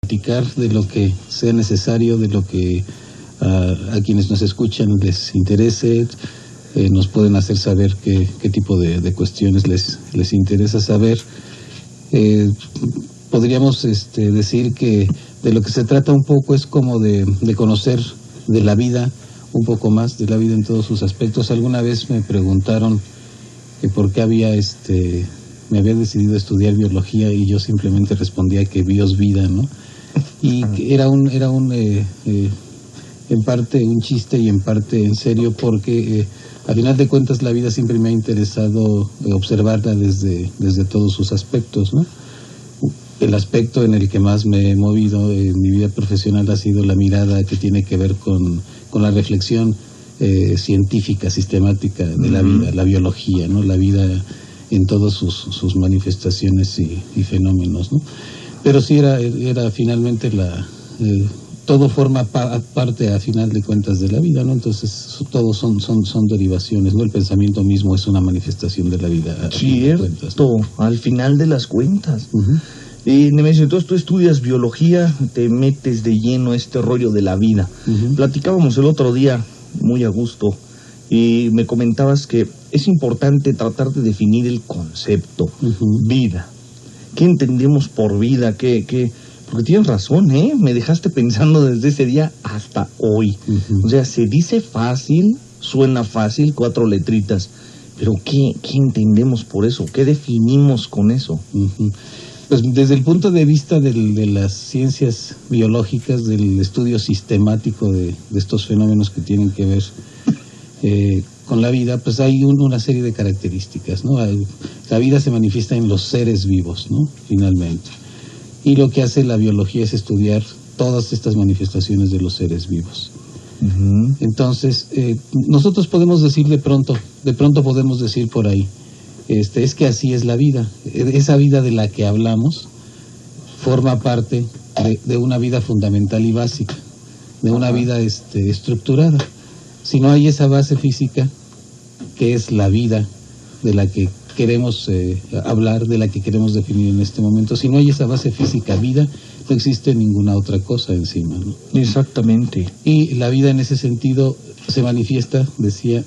platicar de lo que sea necesario, de lo que a quienes nos escuchan les interese. Nos pueden hacer saber qué tipo de cuestiones les interesa saber. Podríamos decir que de lo que se trata un poco es como de conocer de la vida, un poco más de la vida en todos sus aspectos. Alguna vez me preguntaron que por qué me había decidido estudiar biología, y yo simplemente respondía que bios vida, ¿no? Y que era en parte un chiste y en parte en serio, porque a final de cuentas la vida siempre me ha interesado observarla desde todos sus aspectos, ¿no? El aspecto en el que más me he movido en mi vida profesional ha sido la mirada que tiene que ver con la reflexión científica, sistemática de la vida, la biología, ¿no? La vida en todas sus manifestaciones y fenómenos, ¿no? Pero sí era finalmente todo forma parte a final de cuentas de la vida, ¿no? Entonces todos son derivaciones, ¿no? El pensamiento mismo es una manifestación de la vida. Cierto, al final de las cuentas. Nemesio, entonces tú estudias biología, te metes de lleno a este rollo de la vida. Platicábamos el otro día, muy a gusto, y me comentabas que es importante tratar de definir el concepto, vida. ¿Qué entendemos por vida? Porque tienes razón, me dejaste pensando desde ese día hasta hoy. O sea, se dice fácil, suena fácil, 4 letritas, pero ¿qué entendemos por eso? ¿Qué definimos con eso? Pues desde el punto de vista de las ciencias biológicas, del estudio sistemático de estos fenómenos que tienen que ver con la vida, pues hay una serie de características, ¿no? La vida se manifiesta en los seres vivos, ¿no? Finalmente. Y lo que hace la biología es estudiar todas estas manifestaciones de los seres vivos. Entonces, nosotros podemos decir de pronto podemos decir por ahí, es que así es la vida. Esa vida de la que hablamos forma parte de una vida fundamental y básica, de una vida estructurada. Si no hay esa base física, que es la vida de la que queremos hablar, de la que queremos definir en este momento, si no hay esa base física, vida, no existe ninguna otra cosa encima, ¿no? Exactamente. Y la vida en ese sentido se manifiesta, decía,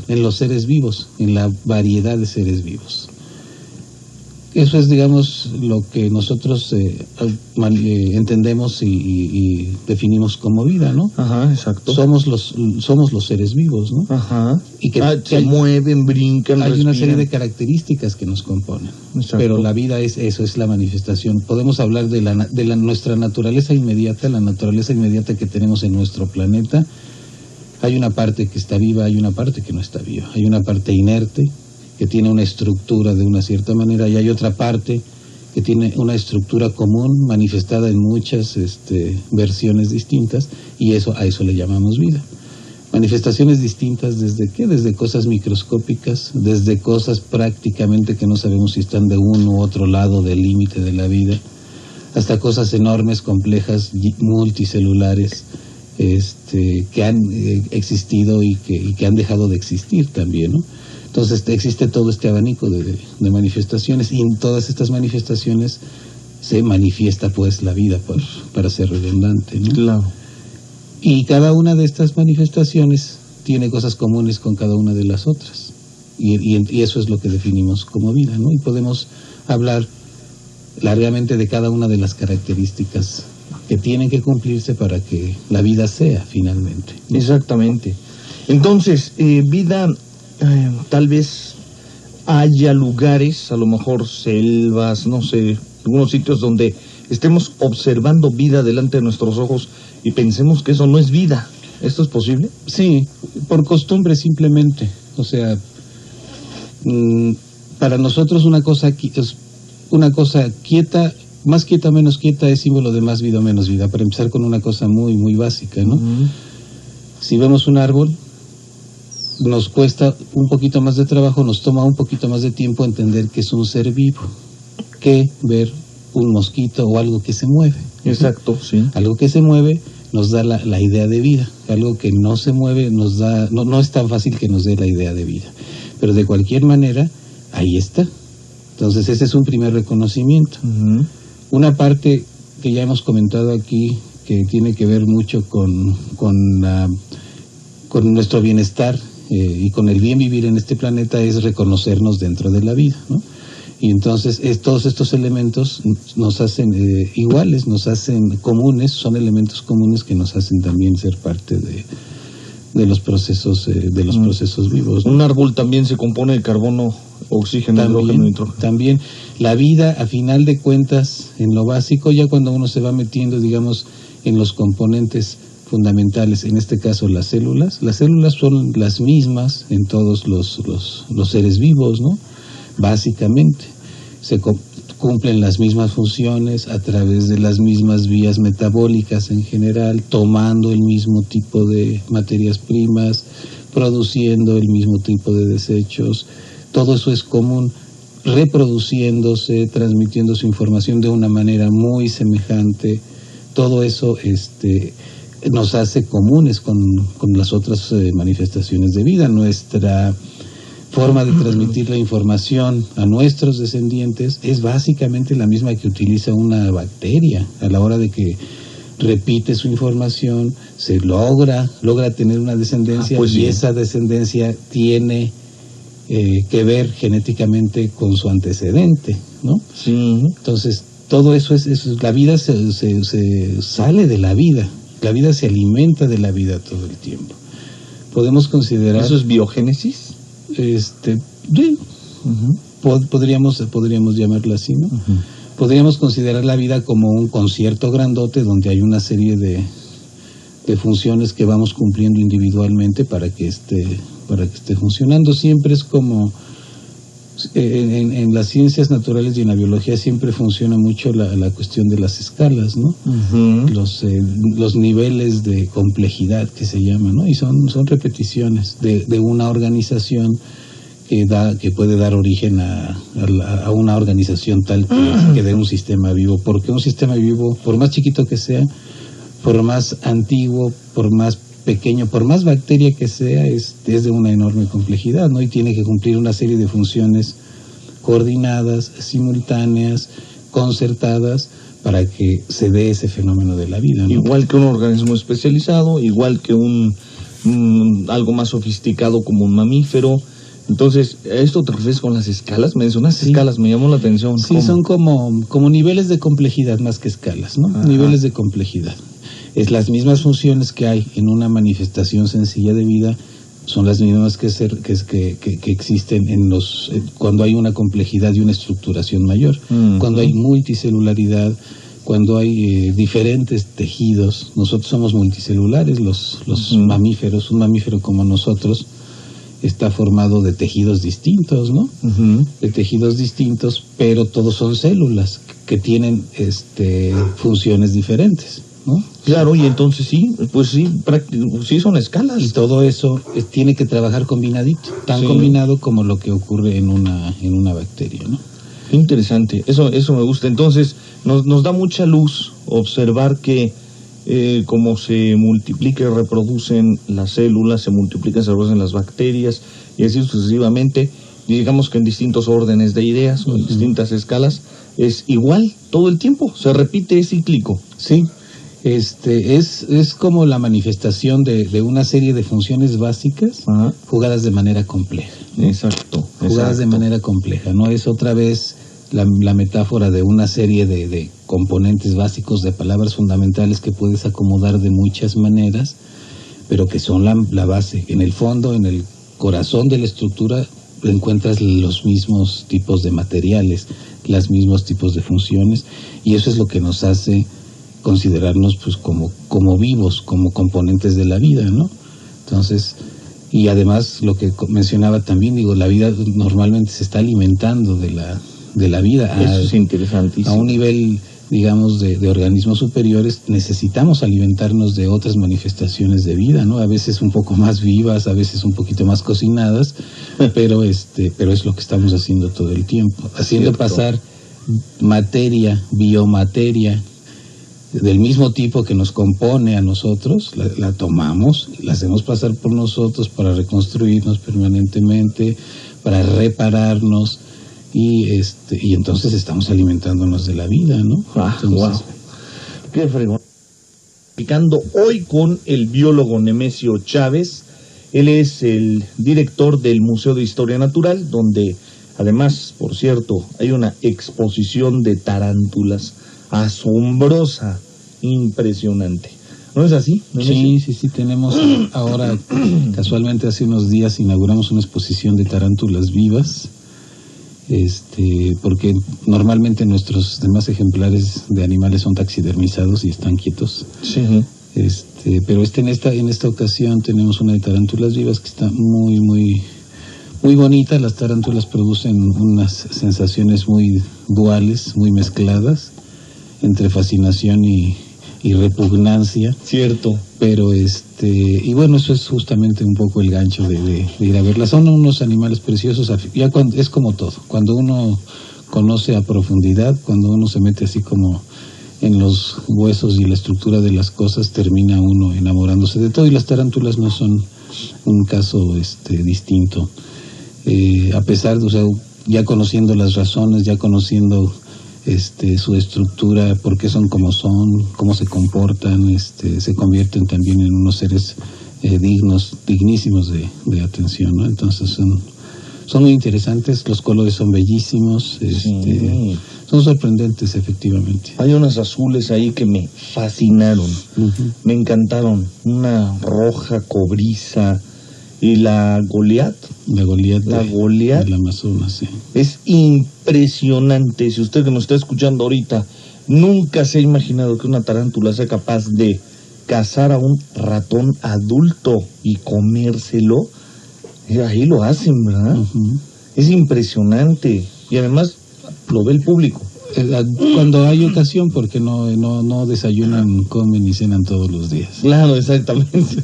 en los seres vivos, en la variedad de seres vivos. Eso es, digamos, lo que nosotros entendemos y definimos como vida, ¿no? Ajá, exacto. Somos los seres vivos, ¿no? Ajá. Y que se mueven, brincan, hay respiran. una serie de características que nos componen. Exacto. Pero la vida es eso, es la manifestación. Podemos hablar de nuestra naturaleza inmediata, la naturaleza inmediata que tenemos en nuestro planeta. Hay una parte que está viva, hay una parte que no está viva. Hay una parte inerte, que tiene una estructura de una cierta manera, y hay otra parte que tiene una estructura común manifestada en muchas versiones distintas, y a eso le llamamos vida. Manifestaciones distintas ¿desde qué? Desde cosas microscópicas, desde cosas prácticamente que no sabemos si están de uno u otro lado del límite de la vida, hasta cosas enormes, complejas, multicelulares, que han existido y que han dejado de existir también, ¿no? Entonces existe todo este abanico de manifestaciones, y en todas estas manifestaciones se manifiesta pues la vida, para ser redundante, ¿no? Claro. Y cada una de estas manifestaciones tiene cosas comunes con cada una de las otras, y eso es lo que definimos como vida, ¿no? Y podemos hablar largamente de cada una de las características que tienen que cumplirse para que la vida sea finalmente, ¿no? Exactamente. Entonces, vida... tal vez haya lugares, a lo mejor selvas, no sé, algunos sitios donde estemos observando vida delante de nuestros ojos y pensemos que eso no es vida. ¿Esto es posible? Sí, por costumbre simplemente. O sea, para nosotros una cosa quieta, más quieta, menos quieta, es símbolo de más vida o menos vida. Para empezar con una cosa muy, muy básica, ¿no? Si vemos un árbol, nos cuesta un poquito más de trabajo, nos toma un poquito más de tiempo entender que es un ser vivo, que ver un mosquito o algo que se mueve. Exacto, sí. Algo que se mueve nos da la idea de vida. Algo que no se mueve no es tan fácil que nos dé la idea de vida. Pero de cualquier manera, ahí está. Entonces ese es un primer reconocimiento. Una parte que ya hemos comentado aquí, que tiene que ver mucho con nuestro bienestar y con el bien vivir en este planeta, es reconocernos dentro de la vida, ¿no? Y entonces todos estos elementos nos hacen iguales, nos hacen comunes, son elementos comunes que nos hacen también ser parte de los procesos vivos, ¿no? Un árbol también se compone de carbono, oxígeno, hidrógeno, nitrógeno. También la vida, a final de cuentas, en lo básico, ya cuando uno se va metiendo, digamos, en los componentes fundamentales, en este caso las células son las mismas en todos los seres vivos, ¿no? Básicamente se cumplen las mismas funciones a través de las mismas vías metabólicas en general, tomando el mismo tipo de materias primas, produciendo el mismo tipo de desechos. Todo eso es común, reproduciéndose, transmitiendo su información de una manera muy semejante. Todo eso nos hace comunes con las otras manifestaciones de vida. Nuestra forma de transmitir la información a nuestros descendientes es básicamente la misma que utiliza una bacteria a la hora de que repite su información, se logra tener una descendencia, pues sí. Y esa descendencia tiene que ver genéticamente con su antecedente, ¿no? Sí. Entonces, todo eso es la vida se sale de la vida se alimenta de la vida todo el tiempo. Podemos considerar... ¿Eso es biogénesis? Sí. Podríamos llamarlo así, ¿no? Podríamos considerar la vida como un concierto grandote donde hay una serie de funciones que vamos cumpliendo individualmente para que esté funcionando. Siempre es como en las ciencias naturales y en la biología siempre funciona mucho la cuestión de las escalas, ¿no? Los niveles de complejidad que se llaman, ¿no? Y son repeticiones de una organización que puede dar origen a una organización tal que dé un sistema vivo. Porque un sistema vivo, por más chiquito que sea, por más antiguo, por más pequeño, por más bacteria que sea, es de una enorme complejidad, ¿no? Y tiene que cumplir una serie de funciones coordinadas, simultáneas, concertadas, para que se dé ese fenómeno de la vida, ¿no? Igual que un organismo especializado, igual que algo más sofisticado como un mamífero. Entonces, ¿a esto te refieres con las escalas? Mencionaste escalas, me llamó la atención. Sí, son como niveles de complejidad más que escalas, ¿no? Ajá. Niveles de complejidad. Es las mismas funciones que hay en una manifestación sencilla de vida, son las mismas que existen cuando hay una complejidad y una estructuración mayor. Cuando hay multicelularidad, cuando hay diferentes tejidos. Nosotros somos multicelulares, los mamíferos. Un mamífero como nosotros está formado de tejidos distintos, ¿no? De tejidos distintos, pero todos son células que tienen funciones diferentes, ¿no? Claro, y entonces sí son escalas. Y todo eso tiene que trabajar combinadito, tan combinado como lo que ocurre en una bacteria, ¿no? Qué interesante, eso me gusta. Entonces, nos da mucha luz observar que como se multiplica y reproducen las células, se multiplican y se reproducen las bacterias, y así sucesivamente, digamos que en distintos órdenes de ideas o en distintas escalas, es igual todo el tiempo, se repite, es cíclico. Sí. Es como la manifestación de una serie de funciones básicas jugadas de manera compleja, ¿no? Exacto. Jugadas de manera compleja. No es otra vez la metáfora de una serie de componentes básicos, de palabras fundamentales que puedes acomodar de muchas maneras, pero que son la base. En el fondo, en el corazón de la estructura, encuentras los mismos tipos de materiales, los mismos tipos de funciones, y eso es lo que nos hace considerarnos pues como vivos, como componentes de la vida, ¿no? Entonces, y además lo que mencionaba también, la vida normalmente se está alimentando de la vida. Eso es interesantísimo. A un nivel, digamos, de organismos superiores, necesitamos alimentarnos de otras manifestaciones de vida, ¿no? A veces un poco más vivas, a veces un poquito más cocinadas, pero es lo que estamos haciendo todo el tiempo, haciendo pasar materia, biomateria, del mismo tipo que nos compone a nosotros, la tomamos, la hacemos pasar por nosotros para reconstruirnos permanentemente, para repararnos, y entonces estamos alimentándonos de la vida, ¿no? Wow. Qué fregón. Explicando hoy con el biólogo Nemesio Chávez. Él es el director del Museo de Historia Natural, donde además, por cierto, hay una exposición de tarántulas asombrosa, impresionante. ¿No es así? Sí, tenemos ahora, casualmente hace unos días inauguramos una exposición de tarántulas vivas, porque normalmente nuestros demás ejemplares de animales son taxidermizados y están quietos. Sí. Pero en esta ocasión tenemos una de tarántulas vivas que está muy, muy, muy bonita. Las tarántulas producen unas sensaciones muy duales, muy mezcladas, entre fascinación y repugnancia. Cierto. Pero y bueno, eso es justamente un poco el gancho de ir a verlas. Son unos animales preciosos, ya es como todo. Cuando uno conoce a profundidad, cuando uno se mete así como en los huesos y la estructura de las cosas, termina uno enamorándose de todo, y las tarántulas no son un caso distinto. A pesar de, o sea, ya conociendo las razones, ya conociendo su estructura, por qué son como son, cómo se comportan, se convierten también en unos seres dignísimos de atención, ¿no? Entonces son muy interesantes, los colores son bellísimos, son sorprendentes, efectivamente. Hay unas azules ahí que me fascinaron, me encantaron, una roja cobriza, y la Goliat del Amazonas, sí. Es impresionante. Si usted que nos está escuchando ahorita nunca se ha imaginado que una tarántula sea capaz de cazar a un ratón adulto y comérselo, ahí lo hacen, ¿verdad? Es impresionante, y además lo ve el público. Cuando hay ocasión, porque no desayunan, comen y cenan todos los días. Claro, exactamente.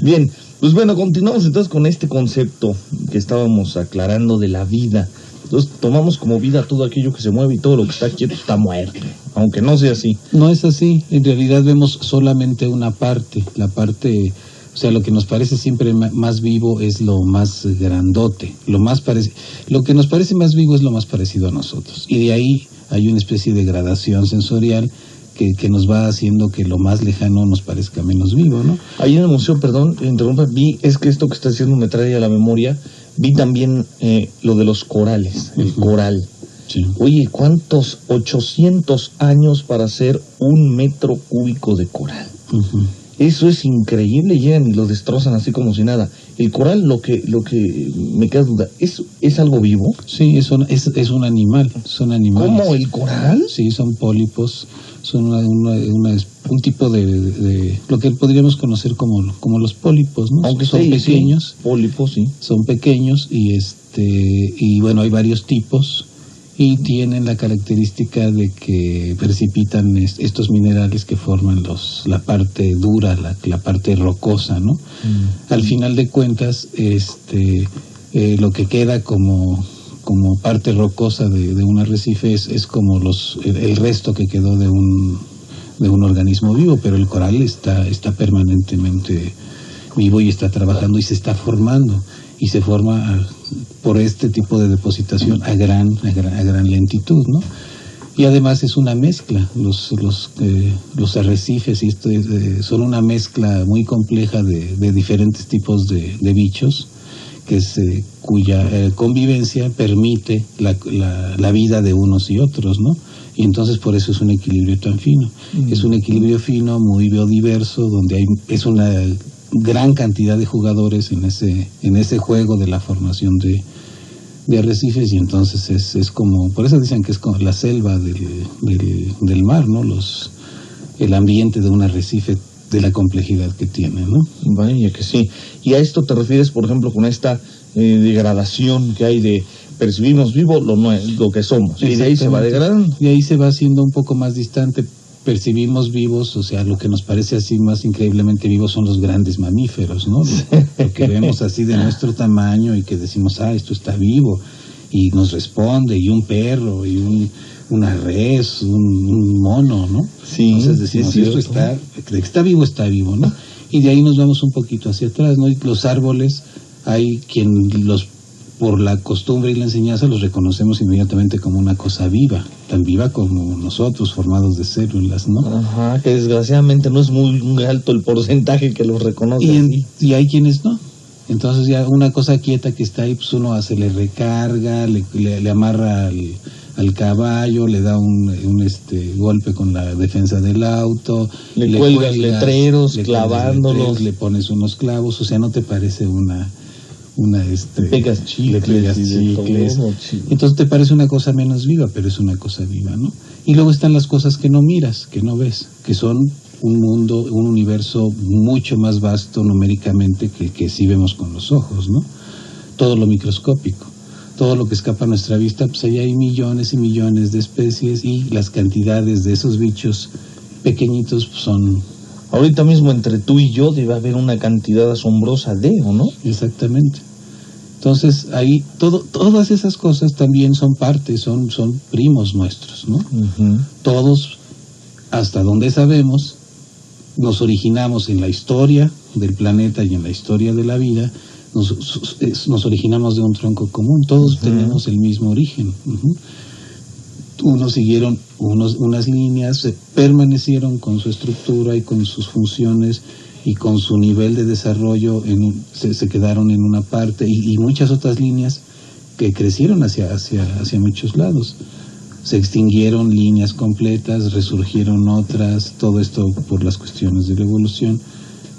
Bien, pues bueno, continuamos entonces con este concepto que estábamos aclarando de la vida. Entonces tomamos como vida todo aquello que se mueve, y todo lo que está quieto está muerto, aunque no sea así. No es así, en realidad vemos solamente una parte, o sea, lo que nos parece siempre más vivo es lo más grandote, lo que nos parece más vivo es lo más parecido a nosotros, y de ahí hay una especie de gradación sensorial que nos va haciendo que lo más lejano nos parezca menos vivo, ¿no? Ahí en el museo, perdón, interrumpa, es que esto que está haciendo me trae a la memoria, vi también lo de los corales, el coral. Sí. Oye, ¿cuántos? 800 años para hacer 1 metro cúbico de coral. Eso es increíble, llegan y lo destrozan así como si nada. El coral, lo que me queda duda, ¿es algo vivo? Sí, es un animal, son animales. ¿Cómo, el coral? Sí, son pólipos, son un tipo de lo que podríamos conocer como los pólipos, ¿no? Aunque son pequeños. Sí, pólipos, sí. Son pequeños y bueno, hay varios tipos. Y tienen la característica de que precipitan estos minerales que forman la parte dura, la parte rocosa, ¿no? Al final de cuentas, lo que queda como parte rocosa de un arrecife es como el resto que quedó de un organismo vivo, pero el coral está permanentemente vivo y está trabajando y se está formando, y se forma por este tipo de depositación a gran lentitud, ¿no? Y además es una mezcla, los arrecifes y son una mezcla muy compleja de diferentes tipos de bichos, cuya convivencia permite la vida de unos y otros, ¿no? Y entonces por eso es un equilibrio tan fino. Es un equilibrio fino, muy biodiverso, donde es una gran cantidad de jugadores en ese juego de la formación de arrecifes, y entonces es como, por eso dicen que es como la selva del mar, ¿no? El ambiente de un arrecife, de la complejidad que tiene, ¿no? Vaya que sí. ¿Y a esto te refieres, por ejemplo, con esta degradación que hay de percibimos vivo lo que somos, y de ahí se va degradando? Y ahí se va haciendo un poco más distante. Percibimos vivos, o sea, lo que nos parece así más increíblemente vivos son los grandes mamíferos, ¿no? Lo que vemos así de nuestro tamaño y que decimos, esto está vivo, y nos responde, y un perro, y una res, un mono, ¿no? Sí, entonces decimos, esto está vivo, ¿no? Y de ahí nos vamos un poquito hacia atrás, ¿no? Y los árboles, hay quien los por la costumbre y la enseñanza los reconocemos inmediatamente como una cosa viva, tan viva como nosotros, formados de células, ¿no? Ajá, que desgraciadamente no es muy alto el porcentaje que los reconoce. Y hay quienes no. Entonces ya una cosa quieta que está ahí, pues uno se le recarga, le amarra al caballo, le da un golpe con la defensa del auto, le cuelgas letreros, clavándolos, le pones unos clavos, o sea, no te parece le pegas chicles, entonces te parece una cosa menos viva, pero es una cosa viva, ¿no? Y luego están las cosas que no miras, que no ves, que son un mundo, un universo mucho más vasto numéricamente que sí vemos con los ojos, ¿no? Todo lo microscópico, todo lo que escapa a nuestra vista, pues ahí hay millones y millones de especies y las cantidades de esos bichos pequeñitos pues, son... Ahorita mismo entre tú y yo debe haber una cantidad asombrosa ¿o no? Exactamente. Entonces ahí todas esas cosas también son parte, son primos nuestros, ¿no? Uh-huh. Todos, hasta donde sabemos, nos originamos en la historia del planeta y en la historia de la vida, nos originamos de un tronco común, todos uh-huh. tenemos el mismo origen. Uh-huh. Unos siguieron unas líneas, permanecieron con su estructura y con sus funciones y con su nivel de desarrollo, se quedaron en una parte y muchas otras líneas que crecieron hacia muchos lados. Se extinguieron líneas completas, resurgieron otras, todo esto por las cuestiones de la evolución,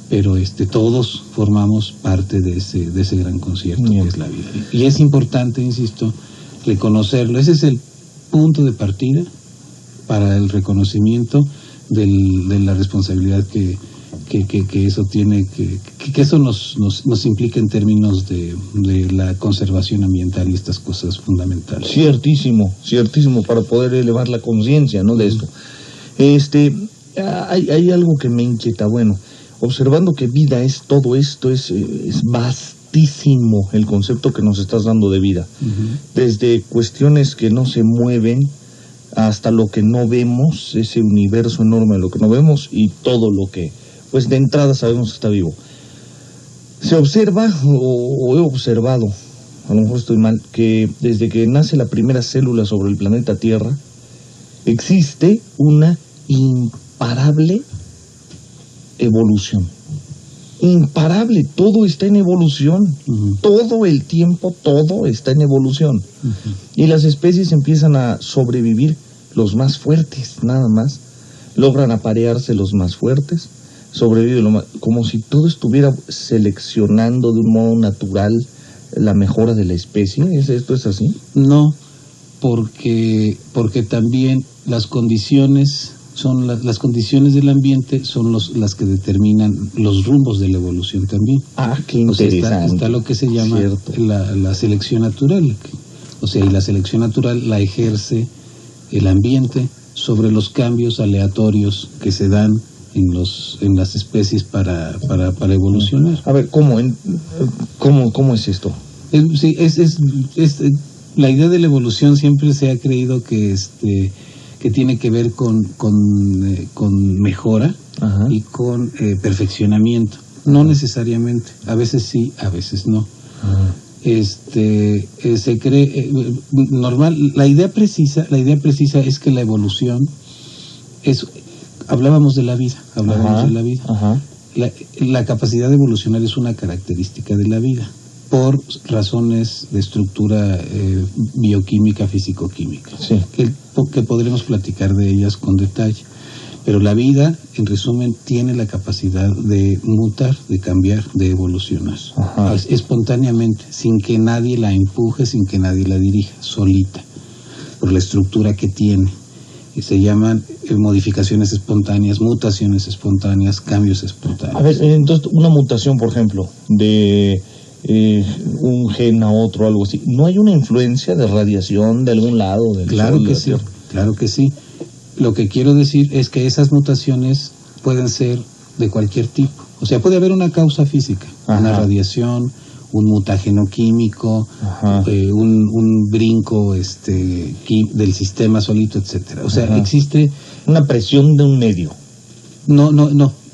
pero todos formamos parte de ese gran concierto que es la vida. Y es importante, insisto, reconocerlo. Ese es el punto de partida para el reconocimiento de la responsabilidad que eso tiene, que eso nos implica en términos de la conservación ambiental y estas cosas fundamentales. Ciertísimo, para poder elevar la conciencia, ¿no? De esto. Hay algo que me inquieta, bueno, observando que vida es todo esto, es vastísimo el concepto que nos estás dando de vida. Uh-huh. Desde cuestiones que no se mueven hasta lo que no vemos, ese universo enorme de lo que no vemos y todo lo que, pues de entrada sabemos que está vivo. Se observa, o he observado, a lo mejor estoy mal, que desde que nace la primera célula sobre el planeta Tierra, existe una imparable evolución. Imparable, todo está en evolución. Uh-huh. Todo el tiempo, todo está en evolución. Uh-huh. Y las especies empiezan a sobrevivir los más fuertes, nada más. Logran aparearse los más fuertes, sobreviven como si todo estuviera seleccionando de un modo natural la mejora de la especie. ¿Esto es así? No, porque también las condiciones son las condiciones del ambiente son las que determinan los rumbos de la evolución también. Qué interesante. O sea, está lo que se llama la selección natural. O sea, y la selección natural la ejerce el ambiente sobre los cambios aleatorios que se dan en las especies para evolucionar. A ver, ¿cómo es esto? Sí, la idea de la evolución siempre se ha creído que tiene que ver con mejora. Ajá. Y con perfeccionamiento. No necesariamente, a veces sí, a veces no. Ajá. Se cree normal. La idea precisa es que la evolución hablábamos de la vida. Ajá. La capacidad de evolucionar es una característica de la vida por razones de estructura bioquímica, físico-química, sí. que podremos platicar de ellas con detalle. Pero la vida, en resumen, tiene la capacidad de mutar, de cambiar, de evolucionar. Ajá. Espontáneamente, sin que nadie la empuje, sin que nadie la dirija, solita, por la estructura que tiene. Y se llaman modificaciones espontáneas, mutaciones espontáneas, cambios espontáneos. A ver, entonces, una mutación, por ejemplo, de un gen a otro, algo así, ¿no hay una influencia de radiación de algún lado? Claro que sí. Lo que quiero decir es que esas mutaciones pueden ser de cualquier tipo. O sea, puede haber una causa física, ajá, una radiación, un mutágeno químico, un brinco del sistema solito, etcétera. O sea, ajá, existe una presión de un medio. No.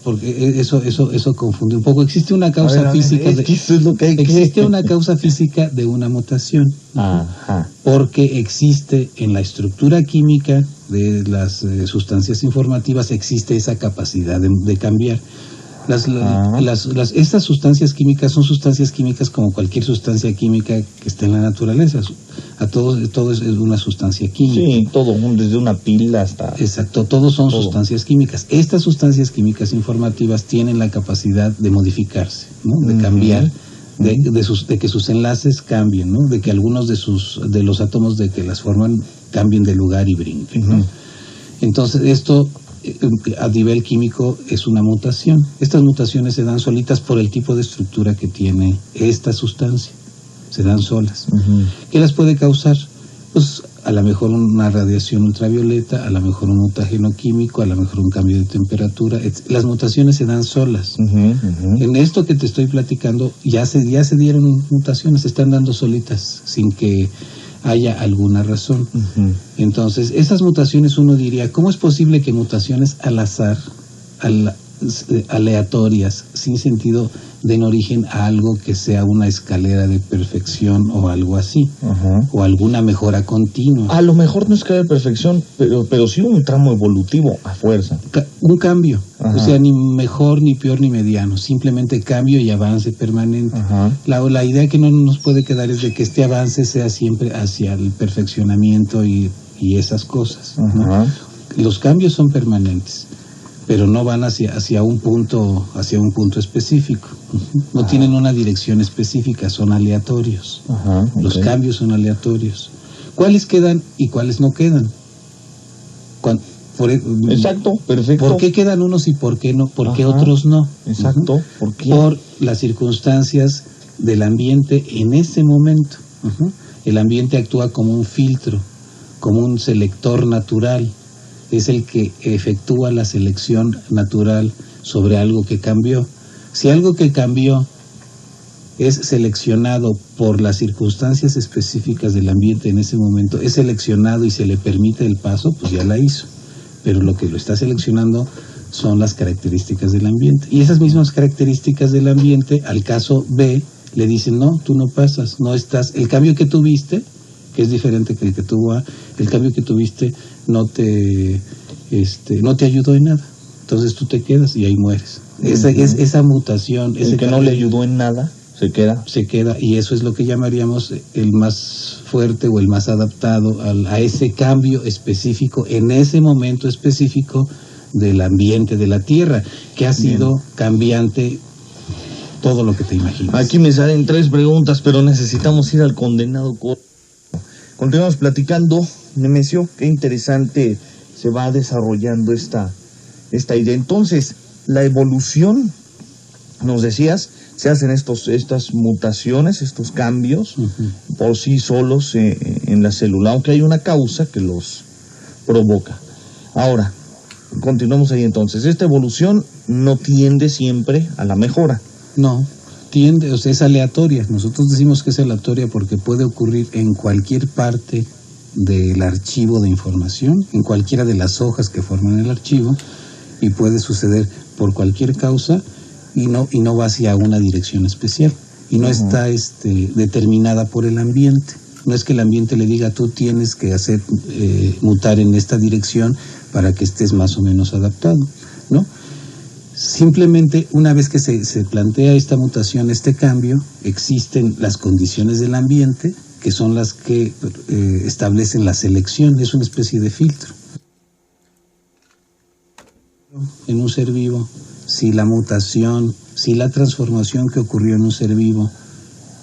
porque eso confunde un poco. Existe una causa física existe una causa física de una mutación. Ajá. Porque existe en la estructura química de las sustancias informativas, existe esa capacidad de cambiar. Estas sustancias químicas son sustancias químicas como cualquier sustancia química que esté en la naturaleza. Todo es una sustancia química. Sí, todo, desde una pila hasta... Exacto, todos son sustancias químicas. Estas sustancias químicas informativas tienen la capacidad de modificarse, ¿no? De cambiar, de que sus enlaces cambien, ¿no? De que algunos de los átomos de que las forman cambien de lugar y brinquen, ¿no? Entonces, esto a nivel químico es una mutación. Estas mutaciones se dan solitas por el tipo de estructura que tiene esta sustancia. Se dan solas. ¿Qué las puede causar? Pues a lo mejor una radiación ultravioleta, a lo mejor un mutágeno químico, a lo mejor un cambio de temperatura. Las mutaciones se dan solas. En esto que te estoy platicando ya se dieron mutaciones, se están dando solitas, sin que haya alguna razón. Entonces, esas mutaciones uno diría, ¿cómo es posible que mutaciones al azar, aleatorias, sin sentido, den origen a algo que sea una escalera de perfección o algo así, o alguna mejora continua? A lo mejor no escalera de perfección, pero sí un tramo evolutivo a fuerza. Un cambio, o sea, ni mejor, ni peor, ni mediano, simplemente cambio y avance permanente. La idea que no nos puede quedar es de que este avance sea siempre hacia el perfeccionamiento y esas cosas, ¿no? Los cambios son permanentes, pero no van hacia un punto específico. No tienen una dirección específica, son aleatorios. Los cambios son aleatorios. ¿Cuáles quedan y cuáles no quedan? Exacto, perfecto. ¿Por qué quedan unos y por qué no? ¿Por qué otros no? Exacto. ¿Por qué? Por las circunstancias del ambiente en ese momento. El ambiente actúa como un filtro, como un selector natural. Es el que efectúa la selección natural sobre algo que cambió. Si algo que cambió es seleccionado por las circunstancias específicas del ambiente en ese momento, es seleccionado y se le permite el paso, pues ya la hizo. Pero lo que lo está seleccionando son las características del ambiente. Y esas mismas características del ambiente, al caso B, le dicen, no, tú no pasas, no estás. El cambio que tuviste, que es diferente que el que tuvo A, el cambio que tuviste no te ayudó en nada. Entonces tú te quedas y ahí mueres. Esa mutación, el que no le ayudó en nada, se queda, y eso es lo que llamaríamos el más fuerte o el más adaptado a ese cambio específico en ese momento específico del ambiente de la Tierra, que ha sido cambiante todo lo que te imaginas. Aquí me salen 3 preguntas, pero necesitamos ir al condenado corto. Continuamos platicando, Nemesio, qué interesante se va desarrollando esta idea. Entonces, la evolución, nos decías, se hacen estas mutaciones, estos cambios por sí solos en la célula, aunque hay una causa que los provoca. Ahora, continuamos ahí entonces. Esta evolución no tiende siempre a la mejora. No, tiende, o sea, es aleatoria. Nosotros decimos que es aleatoria porque puede ocurrir en cualquier parte del archivo de información, en cualquiera de las hojas que forman el archivo, y puede suceder por cualquier causa y no va hacia una dirección especial y no está determinada por el ambiente. No es que el ambiente le diga tú tienes que hacer mutar en esta dirección para que estés más o menos adaptado, ¿no? Simplemente una vez que se plantea esta mutación, este cambio, existen las condiciones del ambiente que son las que establecen la selección. Es una especie de filtro. En un ser vivo, si la mutación, si la transformación que ocurrió en un ser vivo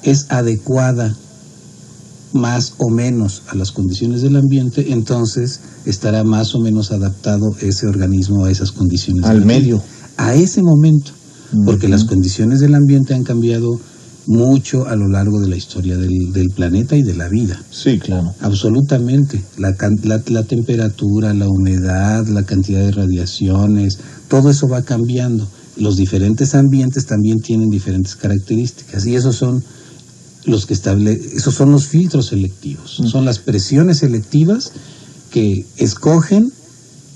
es adecuada más o menos a las condiciones del ambiente, entonces estará más o menos adaptado ese organismo a esas condiciones al medio, a ese momento, porque las condiciones del ambiente han cambiado mucho a lo largo de la historia del planeta y de la vida. Sí, claro. Absolutamente. La temperatura, la humedad, la cantidad de radiaciones, todo eso va cambiando. Los diferentes ambientes también tienen diferentes características y esos son los que esos son los filtros selectivos. Son las presiones selectivas que escogen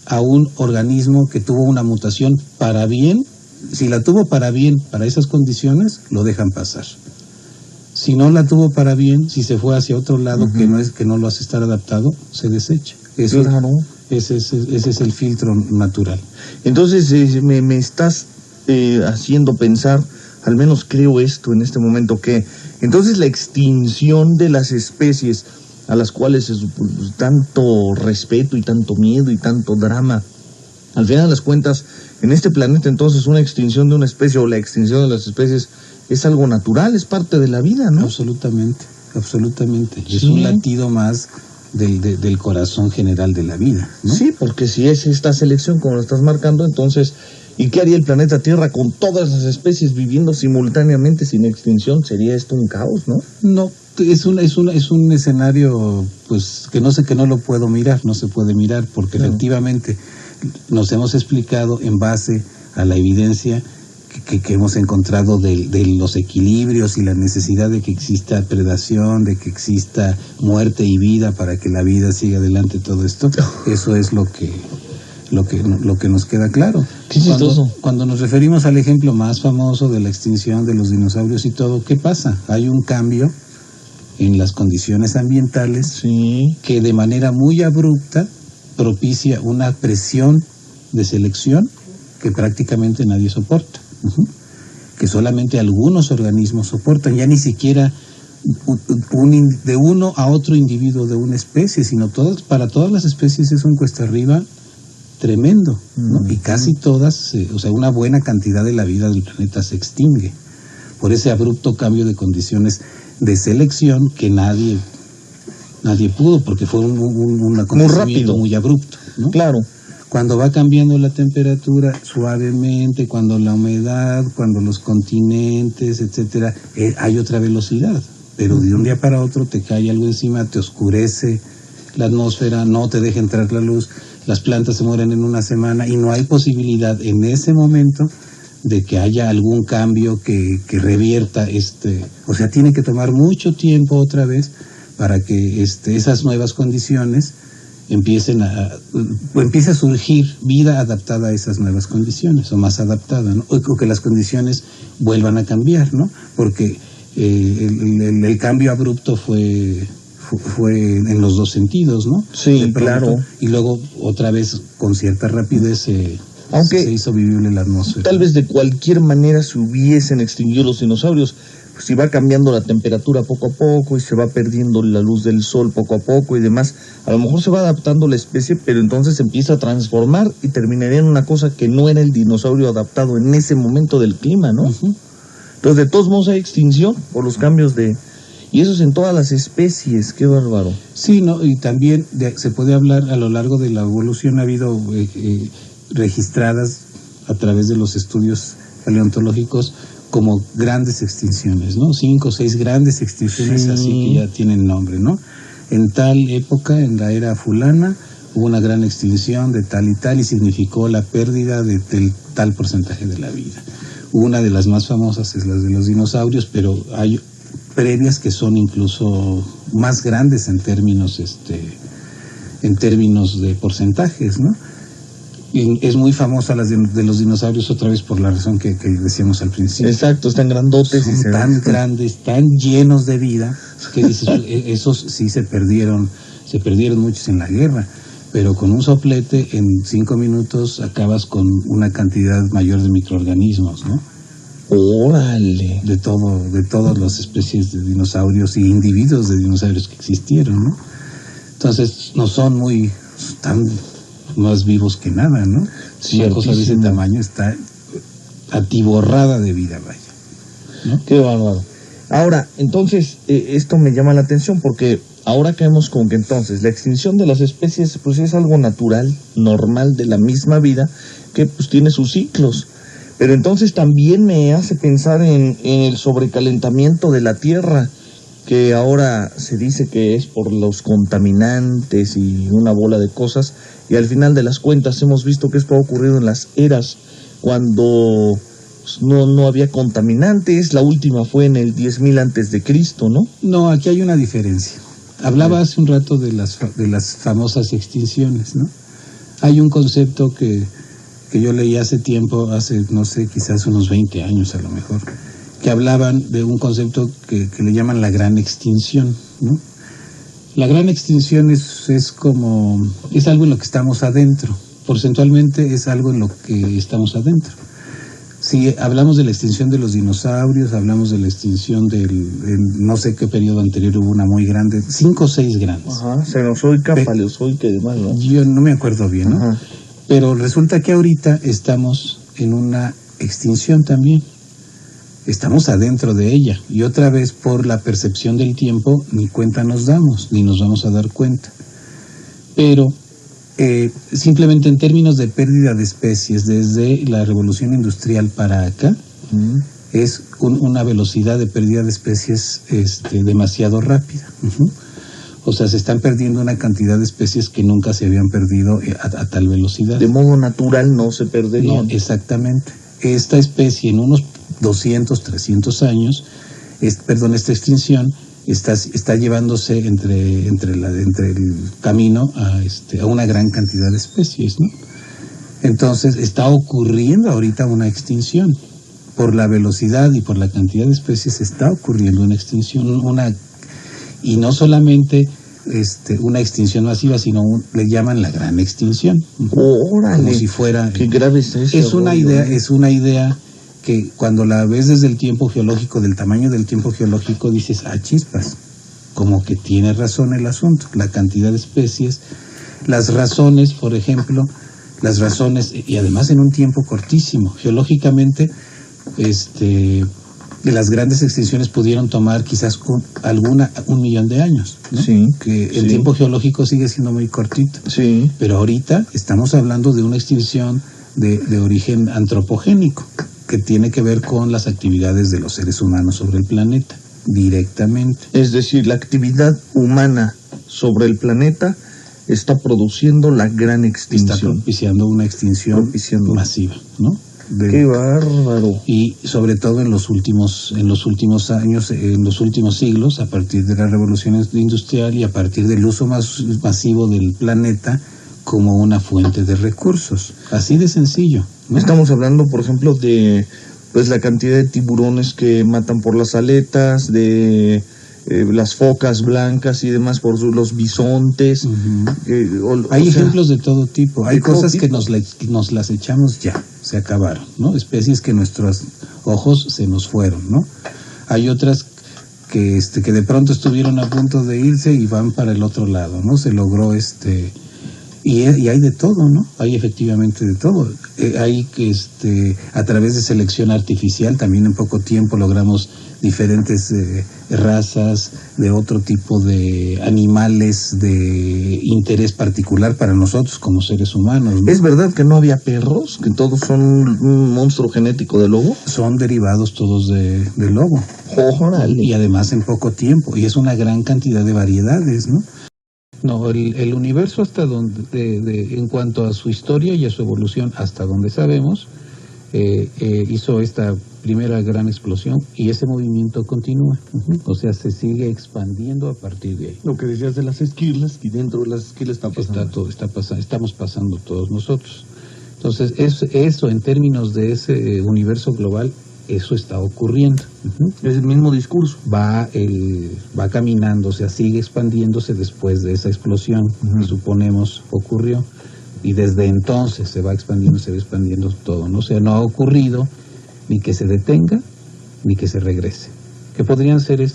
a un organismo que tuvo una mutación para bien Si la tuvo para bien, para esas condiciones, lo dejan pasar. Si no la tuvo para bien, si se fue hacia otro lado que no lo hace estar adaptado, se desecha. Eso, claro. Ese es el filtro natural. Entonces me estás haciendo pensar, al menos creo esto en este momento, que entonces la extinción de las especies a las cuales tanto respeto y tanto miedo y tanto drama, al final de las cuentas, en este planeta entonces una extinción de una especie o la extinción de las especies es algo natural, es parte de la vida, ¿no? Absolutamente, absolutamente. Sí. Es un latido más del corazón general de la vida, ¿no? Sí, porque si es esta selección como lo estás marcando, entonces, ¿y qué haría el planeta Tierra con todas las especies viviendo simultáneamente sin extinción? Sería esto un caos, ¿no? No, es un escenario, pues, que no lo puedo mirar, no se puede mirar, porque claro, efectivamente nos hemos explicado en base a la evidencia que hemos encontrado de los equilibrios y la necesidad de que exista predación, de que exista muerte y vida para que la vida siga adelante, todo esto. Eso es lo que nos queda claro. Qué chistoso. Cuando nos referimos al ejemplo más famoso de la extinción de los dinosaurios y todo, ¿qué pasa? Hay un cambio en las condiciones ambientales, sí, que de manera muy abrupta propicia una presión de selección que prácticamente nadie soporta. Que solamente algunos organismos soportan, ya ni siquiera de uno a otro individuo de una especie, sino para todas las especies es un cuesta arriba tremendo, ¿no? Y casi todas, o sea, una buena cantidad de la vida del planeta se extingue por ese abrupto cambio de condiciones de selección que nadie pudo, porque fue un acontecimiento muy abrupto, ¿no? Claro. Cuando va cambiando la temperatura suavemente, cuando la humedad, cuando los continentes, etcétera, hay otra velocidad, pero de un día para otro te cae algo encima, te oscurece la atmósfera, no te deja entrar la luz, las plantas se mueren en una semana y no hay posibilidad en ese momento de que haya algún cambio que revierta o sea, tiene que tomar mucho tiempo otra vez para que esas nuevas condiciones empiece a surgir vida adaptada a esas nuevas condiciones, o más adaptada, ¿no? O que las condiciones vuelvan a cambiar, ¿no? Porque el cambio abrupto fue en los dos sentidos, ¿no? Sí, claro. Y luego otra vez con cierta rapidez se hizo vivible la atmósfera. Tal vez de cualquier manera se hubiesen extinguido los dinosaurios. Si va cambiando la temperatura poco a poco y se va perdiendo la luz del sol poco a poco y demás, a lo mejor se va adaptando la especie, pero entonces se empieza a transformar y terminaría en una cosa que no era el dinosaurio adaptado en ese momento del clima, ¿no? Entonces, de todos modos hay extinción por los cambios y eso es en todas las especies. Qué bárbaro. Sí, ¿no? Y también se puede hablar a lo largo de la evolución, ha habido registradas a través de los estudios paleontológicos como grandes extinciones, ¿no? 5 o 6 grandes extinciones, sí, así que ya tienen nombre, ¿no? En tal época, en la era fulana, hubo una gran extinción de tal y significó la pérdida del tal porcentaje de la vida. Una de las más famosas es la de los dinosaurios, pero hay previas que son incluso más grandes en términos de porcentajes, ¿no? Es muy famosa las de los dinosaurios otra vez por la razón que decíamos al principio. Exacto, están grandotes. Son tan grandes, tan llenos de vida, que dices, esos sí se perdieron muchos en la guerra, pero con un soplete en 5 minutos acabas con una cantidad mayor de microorganismos, ¿no? ¡Órale! De todas las especies de dinosaurios y individuos de dinosaurios que existieron, ¿no? Entonces no son tan más vivos que nada, ¿no? Una cosa de ese tamaño está atiborrada de vida, vaya, ¿no? Qué bárbaro. Ahora, entonces, esto me llama la atención porque ahora caemos con que entonces la extinción de las especies pues es algo natural, normal de la misma vida que pues tiene sus ciclos. Pero entonces también me hace pensar en el sobrecalentamiento de la Tierra, que ahora se dice que es por los contaminantes y una bola de cosas, y al final de las cuentas hemos visto que esto ha ocurrido en las eras cuando no había contaminantes. La última fue en el 10.000 antes de Cristo, ¿no? No, aquí hay una diferencia. Hablaba hace un rato de las famosas extinciones, ¿no? Hay un concepto que que yo leí hace tiempo, no sé, quizás unos 20 años a lo mejor, que hablaban de un concepto que le llaman la gran extinción, ¿no? La gran extinción es algo en lo que estamos adentro, porcentualmente es algo en lo que estamos adentro. Si hablamos de la extinción de los dinosaurios, hablamos de la extinción no sé qué periodo anterior hubo una muy grande, 5 o 6 grandes. Ajá, Cenozoica, Paleozoica y demás, ¿no? Yo no me acuerdo bien, ¿no? Ajá. Pero resulta que ahorita estamos en una extinción también. Estamos adentro de ella y otra vez por la percepción del tiempo ni cuenta nos damos, ni nos vamos a dar cuenta. Pero simplemente en términos de pérdida de especies desde la revolución industrial para acá, es una velocidad de pérdida de especies demasiado rápida. O sea, se están perdiendo una cantidad de especies que nunca se habían perdido a tal velocidad. De modo natural no se perderían. No, exactamente. Esta especie en unos 200, 300 años, esta extinción está llevándose entre el camino a una gran cantidad de especies, ¿no? Entonces está ocurriendo ahorita una extinción. Por la velocidad y por la cantidad de especies está ocurriendo una extinción, y no solamente una extinción masiva, sino le llaman la gran extinción. ¡Órale! Como si fuera... ¡Qué grave es eso! Es una idea que cuando la ves desde el tiempo geológico, del tamaño del tiempo geológico, dices, chispas, como que tiene razón el asunto, la cantidad de especies, las razones, por ejemplo, y además en un tiempo cortísimo. Geológicamente, de las grandes extinciones pudieron tomar quizás 1 millón de años, ¿no? Sí, que el tiempo geológico sigue siendo muy cortito. Sí. Pero ahorita estamos hablando de una extinción de origen antropogénico, que tiene que ver con las actividades de los seres humanos sobre el planeta, directamente. Es decir, la actividad humana sobre el planeta está produciendo la gran extinción. Está propiciando una extinción masiva, ¿no? ¡Qué bárbaro! Y sobre todo en los últimos años, en los últimos siglos, a partir de la revolución industrial y a partir del uso más masivo del planeta como una fuente de recursos. Así de sencillo, ¿no? Estamos hablando, por ejemplo, de la cantidad de tiburones que matan por las aletas, de las focas blancas y demás, por los bisontes. Hay ejemplos de todo tipo. Hay cosas que nos las echamos ya, se acabaron, ¿no? Especies que nuestros ojos se nos fueron, ¿no? Hay otras que de pronto estuvieron a punto de irse y van para el otro lado, ¿no? Se logró y hay de todo, ¿no? Hay efectivamente de todo. Hay que a través de selección artificial también en poco tiempo logramos diferentes razas de otro tipo de animales de interés particular para nosotros como seres humanos, ¿no? ¿Es verdad que no había perros? ¿Que todos son un monstruo genético de lobo? Son derivados todos de lobo. ¡Órale! Y además en poco tiempo. Y es una gran cantidad de variedades, ¿no? No, el universo hasta donde, en cuanto a su historia y a su evolución, hasta donde sabemos, hizo esta primera gran explosión y ese movimiento continúa. O sea, se sigue expandiendo a partir de ahí. Lo que decías de las esquirlas, y dentro de las esquirlas está pasando. Estamos pasando todos nosotros. Entonces, eso en términos de ese universo global, eso está ocurriendo. Es el mismo discurso. Va caminando, o sea, sigue expandiéndose después de esa explosión que suponemos ocurrió. Y desde entonces se va expandiendo todo, ¿no? O sea, no ha ocurrido ni que se detenga, ni que se regrese. Que podrían ser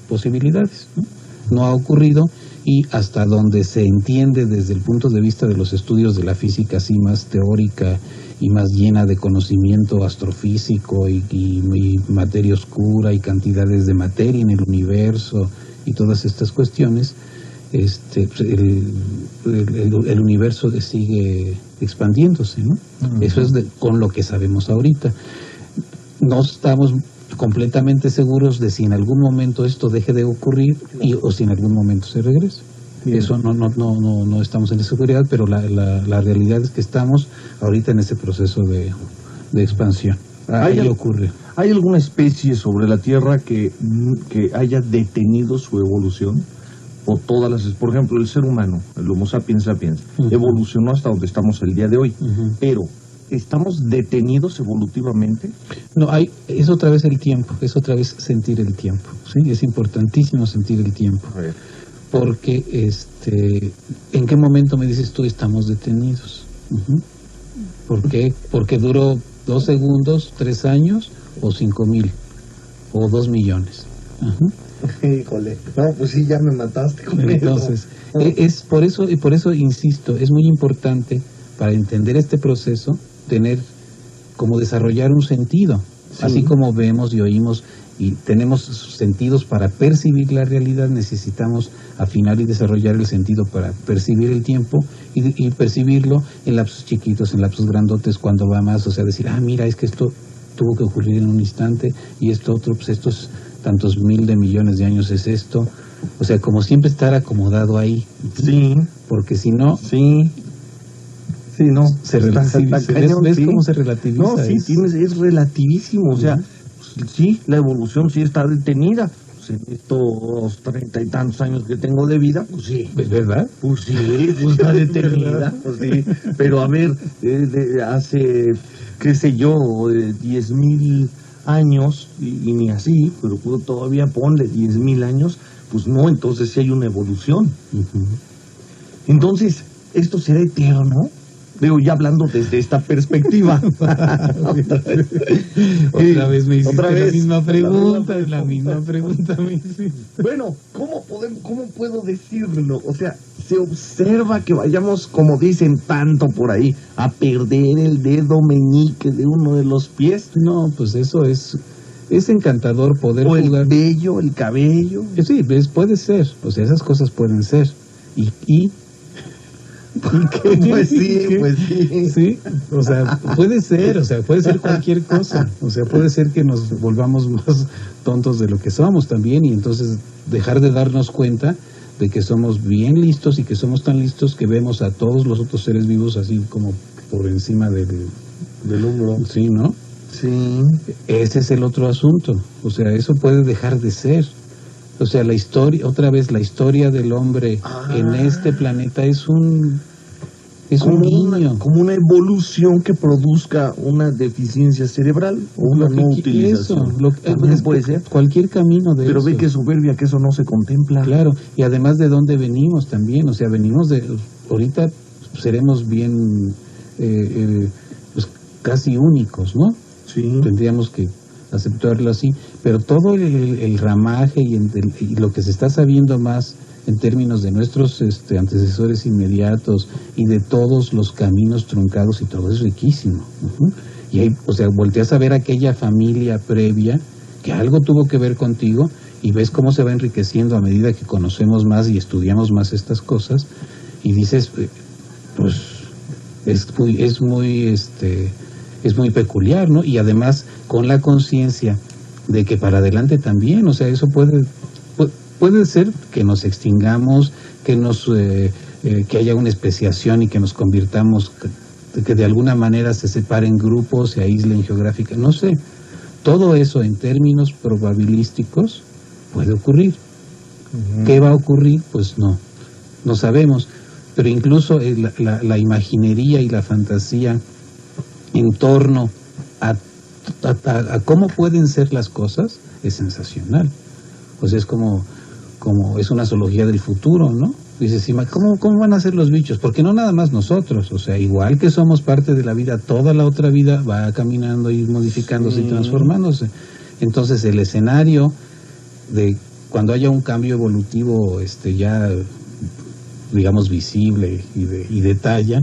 posibilidades, ¿no? No ha ocurrido, y hasta donde se entiende desde el punto de vista de los estudios de la física así más teórica y más llena de conocimiento astrofísico y materia oscura y cantidades de materia en el universo y todas estas cuestiones, el universo sigue expandiéndose, ¿no? Eso es con lo que sabemos ahorita. No estamos completamente seguros de si en algún momento esto deje de ocurrir o si en algún momento se regrese. Bien. Eso no estamos en seguridad, pero la realidad es que estamos ahorita en ese proceso de expansión. Ahí ocurre. ¿Hay alguna especie sobre la Tierra que haya detenido su evolución? O todas por ejemplo, el ser humano, el Homo sapiens sapiens, evolucionó hasta donde estamos el día de hoy, pero ¿estamos detenidos evolutivamente? No, es otra vez el tiempo, es otra vez sentir el tiempo, ¿sí? Es importantísimo sentir el tiempo. A ver. Porque, ¿en qué momento me dices tú estamos detenidos? ¿Por qué? Porque duró 2 segundos, 3 años, o 5,000, o 2 millones. Híjole, no, pues sí, ya me mataste con Entonces, es por eso insisto, es muy importante para entender este proceso, como desarrollar un sentido, sí. Así como vemos y oímos y tenemos sentidos para percibir la realidad, necesitamos afinar y desarrollar el sentido para percibir el tiempo y percibirlo en lapsos chiquitos, en lapsos grandotes, cuando va más, o sea, decir, mira, es que esto tuvo que ocurrir en un instante y esto otro, pues estos tantos miles de millones de años es esto, o sea, como siempre estar acomodado ahí. Sí. Porque si no... Sí, no. Se relativiza. ¿Ves sí. Cómo se relativiza? No, sí, es relativísimo. O sea, sí, la evolución sí está detenida. Pues en estos 30 y tantos años que tengo de vida, pues sí. ¿Verdad? Pues sí, pues está detenida. Pues sí. Pero a ver, hace, qué sé yo, 10,000 años, y ni así, pero todavía ponle 10,000 años, pues no, entonces sí hay una evolución. Entonces, ¿esto será eterno? Digo, ya hablando desde esta perspectiva. Otra vez me hiciste la misma pregunta, me hiciste. Bueno, ¿cómo puedo decirlo? O sea, se observa que vayamos, como dicen tanto por ahí, a perder el dedo meñique de uno de los pies. No, pues eso es encantador poder jugar. O el vello, el cabello. Sí, puede ser, o sea, esas cosas pueden ser. ¿Y pues sí. Sí, o sea, puede ser cualquier cosa. O sea, puede ser que nos volvamos más tontos de lo que somos también, y entonces dejar de darnos cuenta de que somos bien listos y que somos tan listos que vemos a todos los otros seres vivos así como por encima del hombro. Sí, ¿no? Sí. Ese es el otro asunto. O sea, eso puede dejar de ser. O sea, la historia del hombre en este planeta es un guiño. Como una evolución que produzca una deficiencia cerebral o una no utilización. También puede ser. Cualquier camino de Pero eso. Ve que soberbia que eso no se contempla. Claro, y además de dónde venimos también. O sea, venimos ahorita seremos bien, pues casi únicos, ¿no? Sí. Tendríamos que aceptarlo así, pero todo el ramaje y lo que se está sabiendo más en términos de nuestros antecesores inmediatos y de todos los caminos truncados y todo es riquísimo. Y ahí, o sea, volteas a ver aquella familia previa que algo tuvo que ver contigo y ves cómo se va enriqueciendo a medida que conocemos más y estudiamos más estas cosas y dices, pues es muy peculiar, ¿no? Y además con la conciencia de que para adelante también, o sea, eso puede ser que nos extingamos, que haya una especiación y que nos convirtamos, que de alguna manera se separen grupos, se aíslen geográficamente, no sé. Todo eso en términos probabilísticos puede ocurrir. ¿Qué va a ocurrir? Pues no sabemos. Pero incluso la imaginería y la fantasía en torno a cómo pueden ser las cosas es sensacional. O sea, es como es una zoología del futuro, ¿no? Dices, ¿cómo van a ser los bichos? Porque no nada más nosotros, o sea, igual que somos parte de la vida, toda la otra vida va caminando y modificándose y transformándose. Entonces el escenario de cuando haya un cambio evolutivo ya, digamos, visible y de talla,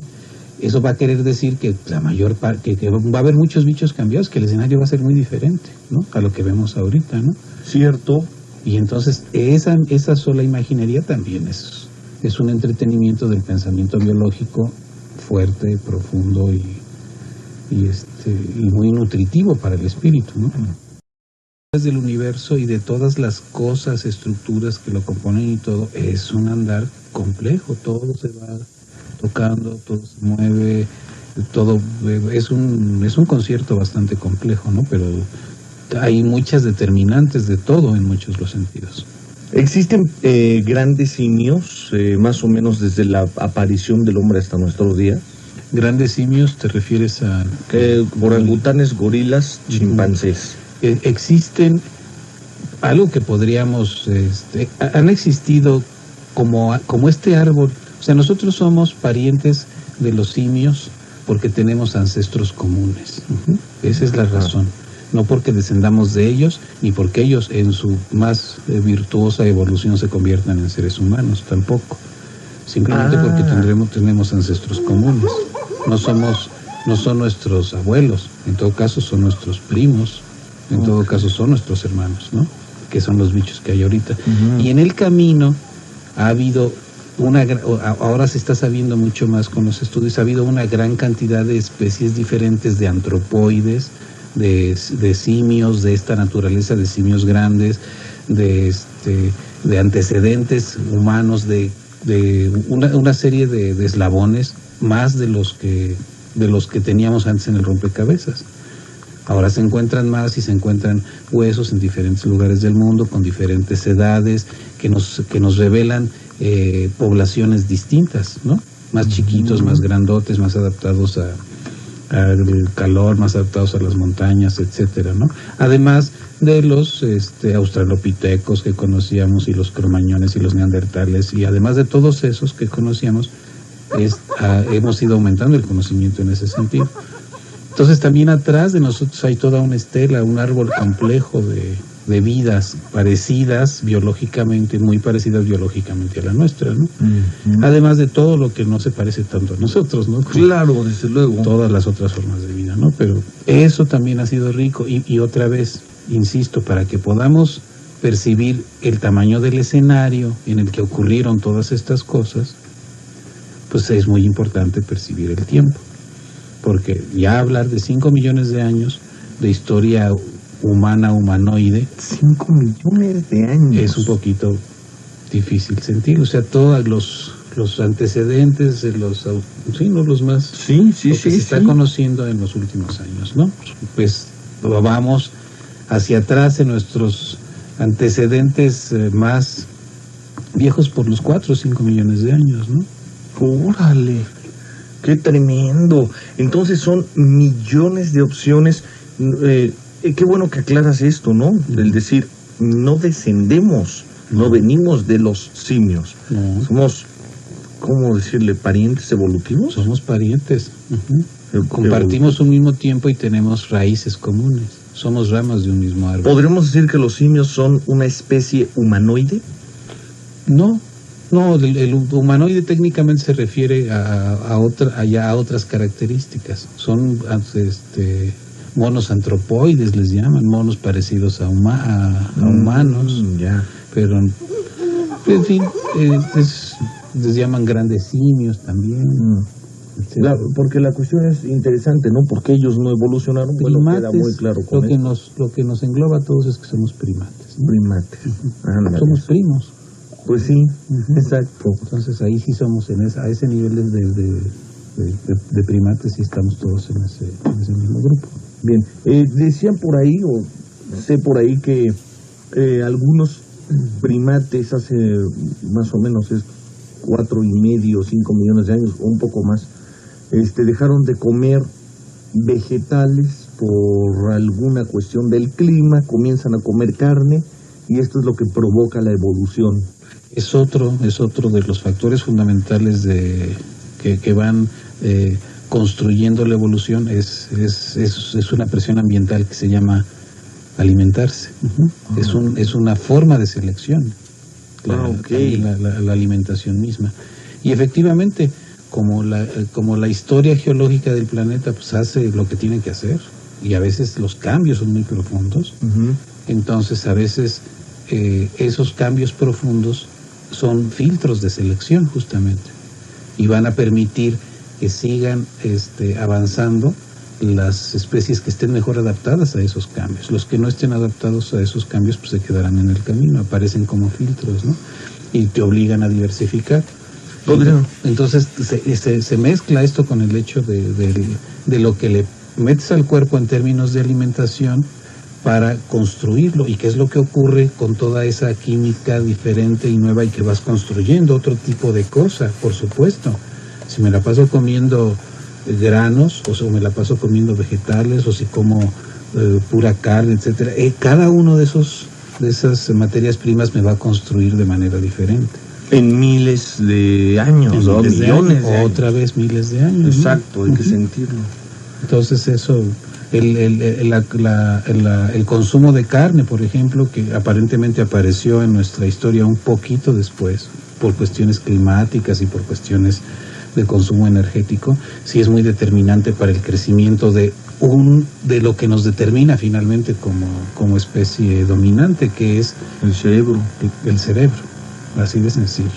eso va a querer decir que la mayor parte, que va a haber muchos bichos cambiados, que el escenario va a ser muy diferente, ¿no? A lo que vemos ahorita, ¿no? Cierto. Y entonces esa sola imaginería también es un entretenimiento del pensamiento biológico fuerte, profundo y muy nutritivo para el espíritu, ¿no? Del universo y de todas las cosas, estructuras que lo componen y todo, es un andar complejo, todo se va tocando, todo se mueve, todo es un concierto bastante complejo, ¿no? Pero hay muchas determinantes de todo en muchos los sentidos. ¿Existen grandes simios, más o menos desde la aparición del hombre hasta nuestros días? Grandes simios, ¿te refieres a...? Orangutanes, gorilas, chimpancés. Existen algo que podríamos... han existido como este árbol. O sea, nosotros somos parientes de los simios porque tenemos ancestros comunes. Esa es la razón. No porque descendamos de ellos, ni porque ellos en su más virtuosa evolución se conviertan en seres humanos, tampoco. Simplemente porque tenemos ancestros comunes. No son nuestros abuelos, en todo caso son nuestros primos, en todo caso son nuestros hermanos, ¿no? Que son los bichos que hay ahorita. Y en el camino ha habido ahora se está sabiendo mucho más con los estudios, ha habido una gran cantidad de especies diferentes de antropoides, de simios de esta naturaleza, de simios grandes, de antecedentes humanos, de una serie de eslabones, más de los que teníamos antes en el rompecabezas. Ahora se encuentran más y se encuentran huesos en diferentes lugares del mundo, con diferentes edades, que nos revelan poblaciones distintas, ¿no? Más chiquitos, más grandotes, más adaptados al calor, más adaptados a las montañas, etcétera, ¿no? Además de los australopitecos que conocíamos, y los cromañones y los neandertales, y además de todos esos que conocíamos, hemos ido aumentando el conocimiento en ese sentido. Entonces también atrás de nosotros hay toda una estela, un árbol complejo de vidas parecidas biológicamente, muy parecidas biológicamente a la nuestra, ¿no? Además de todo lo que no se parece tanto a nosotros, ¿no? Claro, desde luego. Todas las otras formas de vida, ¿no? Pero eso también ha sido rico. Y otra vez, insisto, para que podamos percibir el tamaño del escenario en el que ocurrieron todas estas cosas, pues es muy importante percibir el tiempo. Porque ya hablar de 5 millones de años de historia humanoide, 5 millones de años, es un poquito difícil sentir. O sea, todos los antecedentes de los más que se está conociendo en los últimos años, ¿no? Pues vamos hacia atrás en nuestros antecedentes más viejos por los 4 o 5 millones de años, ¿no? ¡Órale! ¡Qué tremendo! Entonces son millones de opciones. Qué bueno que aclaras esto, ¿no? El decir, no descendemos, no venimos de los simios. No. Somos, ¿cómo decirle? ¿Parientes evolutivos? Somos parientes. Compartimos un mismo tiempo y tenemos raíces comunes. Somos ramas de un mismo árbol. ¿Podremos decir que los simios son una especie humanoide? No, el humanoide técnicamente se refiere a otras características. Son monos antropoides, les llaman, monos parecidos a humanos. Ya. Pero, en fin, les llaman grandes simios también. Porque la cuestión es interesante, ¿no? Porque ellos no evolucionaron, bueno, queda muy claro con lo que nos engloba a todos es que somos primates, ¿no? Primates. Somos primos. Pues sí, exacto. Entonces ahí sí somos a ese nivel de primates, y estamos todos en ese mismo grupo. Bien, decían por ahí, o sé por ahí, que algunos primates hace más o menos 4,5, 5 millones de años, o un poco más, dejaron de comer vegetales por alguna cuestión del clima, comienzan a comer carne, y esto es lo que provoca la evolución. Es otro de los factores fundamentales que van construyendo la evolución. Es una presión ambiental que se llama alimentarse. Es una forma de selección, la alimentación misma. Y efectivamente, como la historia geológica del planeta pues hace lo que tiene que hacer, y a veces los cambios son muy profundos, entonces a veces esos cambios profundos son filtros de selección justamente, y van a permitir que sigan avanzando las especies que estén mejor adaptadas a esos cambios. Los que no estén adaptados a esos cambios pues se quedarán en el camino, aparecen como filtros, ¿no? Y te obligan a diversificar. Entonces se mezcla esto con el hecho de lo que le metes al cuerpo en términos de alimentación para construirlo, y qué es lo que ocurre con toda esa química diferente y nueva, y que vas construyendo otro tipo de cosa, por supuesto. Si me la paso comiendo granos, o me la paso comiendo vegetales, o si como pura carne, etcétera. Cada uno de esas materias primas me va a construir de manera diferente. En miles de años, o millones de años. Otra vez miles de años. Exacto, hay que sentirlo. Entonces eso, el consumo de carne, por ejemplo, que aparentemente apareció en nuestra historia un poquito después, por cuestiones climáticas y por cuestiones de consumo energético, sí es muy determinante para el crecimiento de lo que nos determina finalmente como especie dominante, que es el cerebro. El cerebro. Así de sencillo.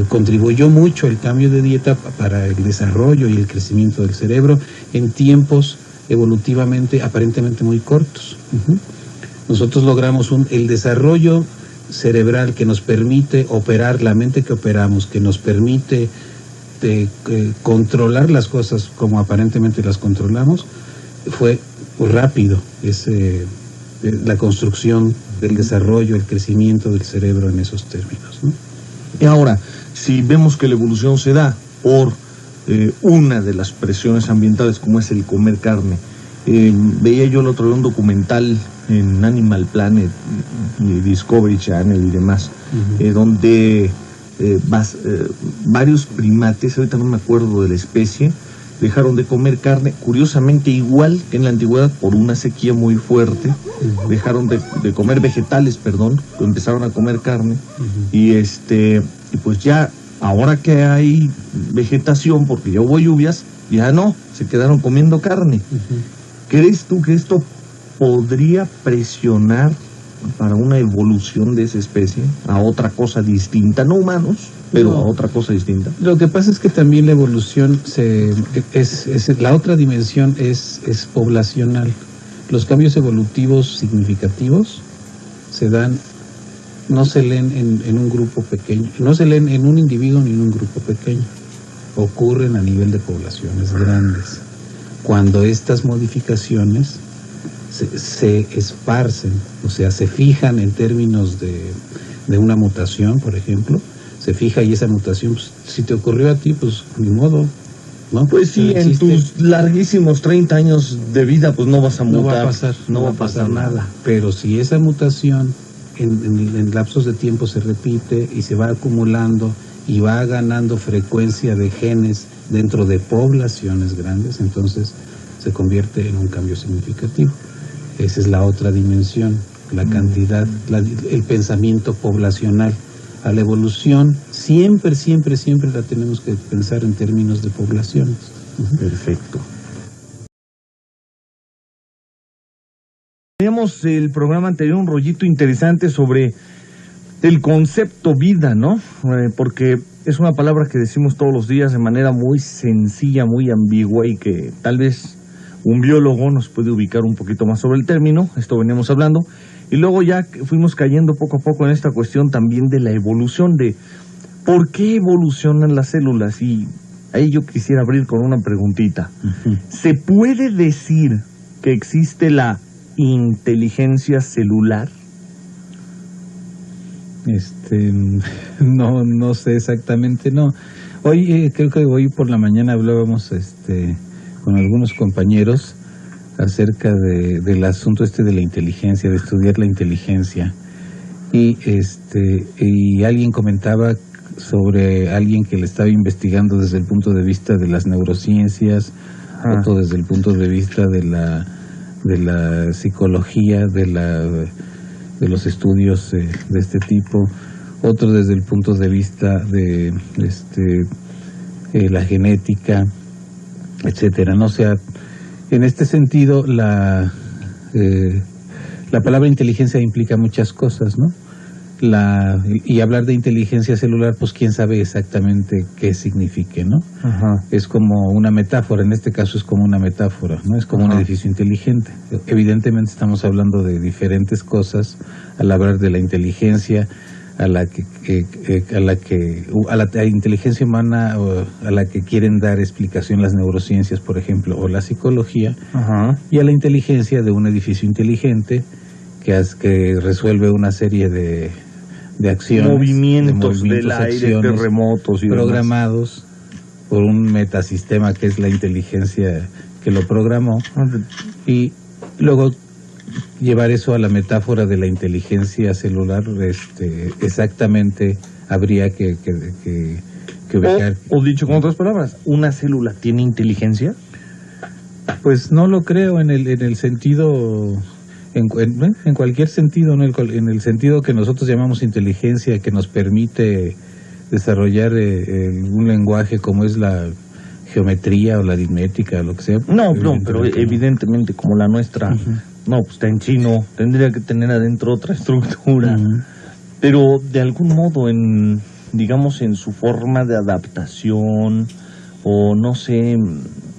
Contribuyó mucho el cambio de dieta para el desarrollo y el crecimiento del cerebro en tiempos evolutivamente aparentemente muy cortos. Nosotros logramos el desarrollo cerebral que nos permite operar la mente que operamos, que nos permite controlar las cosas como aparentemente las controlamos, fue rápido. La construcción del desarrollo, el crecimiento del cerebro en esos términos, ¿no? Y ahora, si vemos que la evolución se da por una de las presiones ambientales como es el comer carne, veía yo el otro día un documental en Animal Planet, Discovery Channel y demás, donde varios primates, ahorita no me acuerdo de la especie, dejaron de comer carne, curiosamente igual que en la antigüedad, por una sequía muy fuerte, dejaron de comer vegetales, empezaron a comer carne, y pues ya, ahora que hay vegetación, porque ya hubo lluvias, ya no, se quedaron comiendo carne. ¿Crees tú que esto podría presionar para una evolución de esa especie a otra cosa distinta, no humanos, pero a otra cosa distinta? Lo que pasa es que también la evolución la otra dimensión es poblacional. Los cambios evolutivos significativos se dan, no se leen en un grupo pequeño, no se leen en un individuo ni en un grupo pequeño, ocurren a nivel de poblaciones grandes. Cuando estas modificaciones se esparcen, o sea, se fijan en términos de una mutación, por ejemplo, se fija y esa mutación, pues, si te ocurrió a ti, pues ni modo, ¿no? Pues sí, en tus larguísimos 30 años de vida, pues no vas a mutar. No va a pasar nada. Pero si esa mutación en lapsos de tiempo se repite y se va acumulando y va ganando frecuencia de genes dentro de poblaciones grandes, entonces se convierte en un cambio significativo. Esa es la otra dimensión, la cantidad, el pensamiento poblacional. A la evolución siempre la tenemos que pensar en términos de poblaciones. Perfecto. Teníamos el programa anterior un rollito interesante sobre el concepto vida, ¿no? Porque es una palabra que decimos todos los días de manera muy sencilla, muy ambigua, y que tal vez un biólogo nos puede ubicar un poquito más sobre el término. Esto veníamos hablando. Y luego ya fuimos cayendo poco a poco en esta cuestión también de la evolución, de por qué evolucionan las células. Y ahí yo quisiera abrir con una preguntita. ¿Se puede decir que existe la inteligencia celular? No sé exactamente, no. Hoy, creo que hoy por la mañana hablábamos con algunos compañeros acerca del asunto de la inteligencia, de estudiar la inteligencia, y alguien comentaba sobre alguien que le estaba investigando desde el punto de vista de las neurociencias, otro desde el punto de vista de la psicología, de los estudios de este tipo, otro desde el punto de vista de la genética, etcétera. No, o sea, en este sentido la palabra inteligencia implica muchas cosas, ¿no? Y hablar de inteligencia celular, pues quién sabe exactamente qué signifique, ¿no? Es como una metáfora, en este caso es como una metáfora, ¿no? Es como un edificio inteligente. Evidentemente estamos hablando de diferentes cosas al hablar de la inteligencia, a la inteligencia humana, a la que quieren dar explicación las neurociencias, por ejemplo, o la psicología, y a la inteligencia de un edificio inteligente que resuelve una serie de acciones, movimientos del aire, terremotos y programados, por un metasistema que es la inteligencia que lo programó, y luego llevar eso a la metáfora de la inteligencia celular, exactamente habría que ubicar. O dicho con otras palabras, ¿una célula tiene inteligencia? Pues no lo creo en el sentido, en cualquier sentido, ¿no? En el sentido que nosotros llamamos inteligencia, que nos permite desarrollar un lenguaje como es la geometría o la aritmética o lo que sea. No, pero evidentemente como la nuestra, no, pues está en chino, tendría que tener adentro otra estructura. Pero de algún modo, digamos, en su forma de adaptación, o no sé,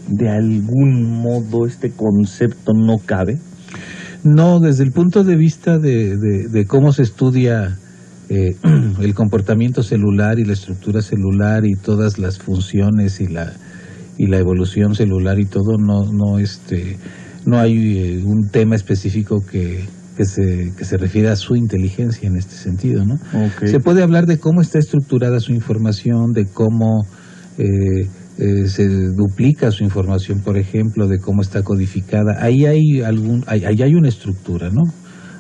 de algún modo este concepto no cabe. No, desde el punto de vista de cómo se estudia el comportamiento celular y la estructura celular y todas las funciones y la evolución celular y todo, no hay un tema específico que se refiere a su inteligencia en este sentido, ¿no? Okay. Se puede hablar de cómo está estructurada su información, de cómo se duplica su información, por ejemplo, de cómo está codificada. Ahí hay una estructura, ¿no?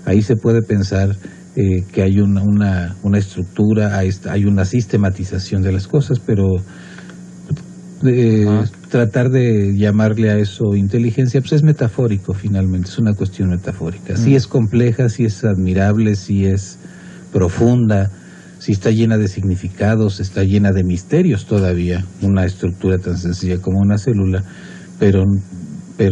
Ahí se puede pensar que hay una estructura, hay una sistematización de las cosas, pero tratar de llamarle a eso inteligencia, pues es metafórico finalmente, es una cuestión metafórica. Sí es compleja, sí es admirable, sí es profunda, sí está llena de significados, está llena de misterios todavía, una estructura tan sencilla como una célula, pero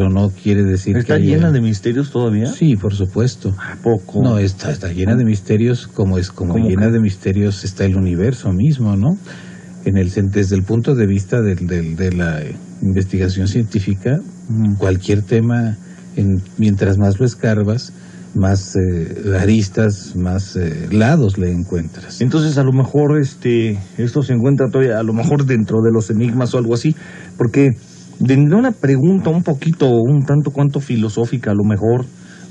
no quiere decir ¿Está que llena de misterios todavía? Sí, por supuesto. ¿A poco? No, está llena de misterios, como llena de misterios está el universo mismo, ¿no? Desde el punto de vista de la investigación científica, cualquier tema, mientras más lo escarbas, más aristas, más lados le encuentras. Entonces a lo mejor esto se encuentra todavía, a lo mejor dentro de los enigmas o algo así, porque de una pregunta un tanto cuanto filosófica, a lo mejor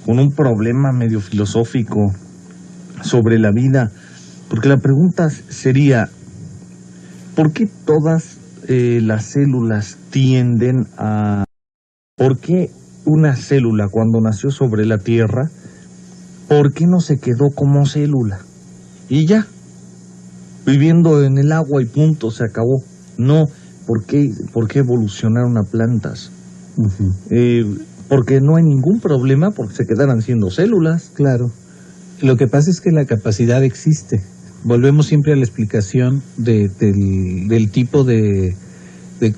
con un problema medio filosófico sobre la vida, porque la pregunta sería, ¿por qué todas las células tienden a... ¿Por qué una célula cuando nació sobre la Tierra, por qué no se quedó como célula? Y ya, viviendo en el agua y punto, se acabó. No, ¿por qué evolucionaron a plantas? Porque no hay ningún problema porque se quedaran siendo células. Claro. Lo que pasa es que la capacidad existe. Volvemos siempre a la explicación del tipo de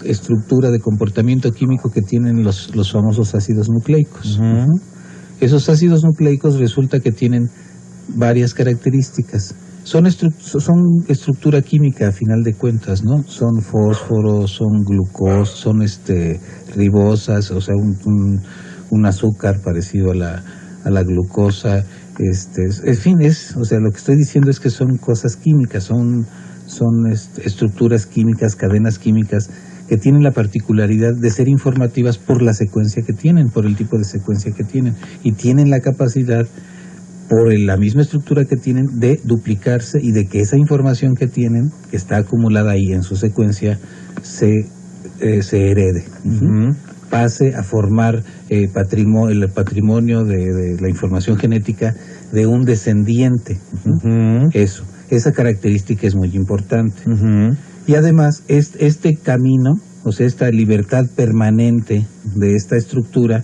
estructura, de comportamiento químico que tienen los famosos ácidos nucleicos. Esos ácidos nucleicos resulta que tienen varias características. Son estructura química a final de cuentas, ¿no? Son fósforos, son glucosas, son ribosas, o sea, un azúcar parecido a la glucosa. En fin, o sea, lo que estoy diciendo es que son cosas químicas, son estructuras químicas, cadenas químicas que tienen la particularidad de ser informativas por la secuencia que tienen, por el tipo de secuencia que tienen, y tienen la capacidad, por la misma estructura que tienen, de duplicarse y de que esa información que tienen, que está acumulada ahí en su secuencia, se herede. Pase a formar el patrimonio de la información genética de un descendiente. Esa característica es muy importante. Y además, este camino, o sea, esta libertad permanente de esta estructura,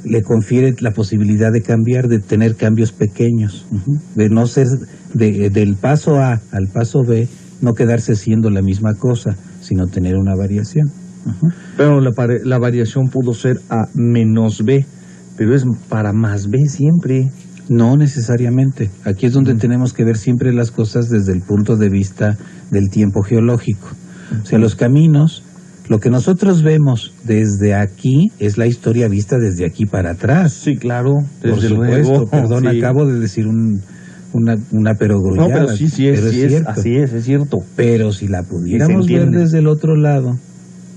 le confiere la posibilidad de cambiar, de tener cambios pequeños, de no ser del paso A al paso B, no quedarse siendo la misma cosa, sino tener una variación. Pero la variación pudo ser A menos B, pero es para más B siempre. No necesariamente. Aquí es donde tenemos que ver siempre las cosas desde el punto de vista del tiempo geológico. O sea, los caminos, lo que nosotros vemos desde aquí es la historia vista desde aquí para atrás. Sí, claro. Por supuesto, perdón, sí. Acabo de decir una perogrullada. No, pero sí es, así es cierto. Pero si la pudiéramos ver desde el otro lado,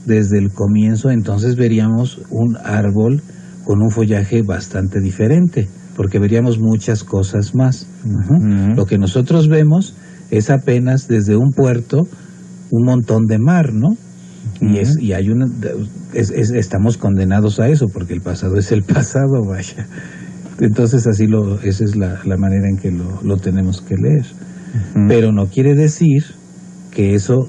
desde el comienzo, entonces veríamos un árbol con un follaje bastante diferente, porque veríamos muchas cosas más. Lo que nosotros vemos es apenas desde un puerto un montón de mar, ¿no? Y hay estamos condenados a eso, porque el pasado es el pasado, vaya. Entonces esa es la manera en que lo tenemos que leer. Pero no quiere decir que eso,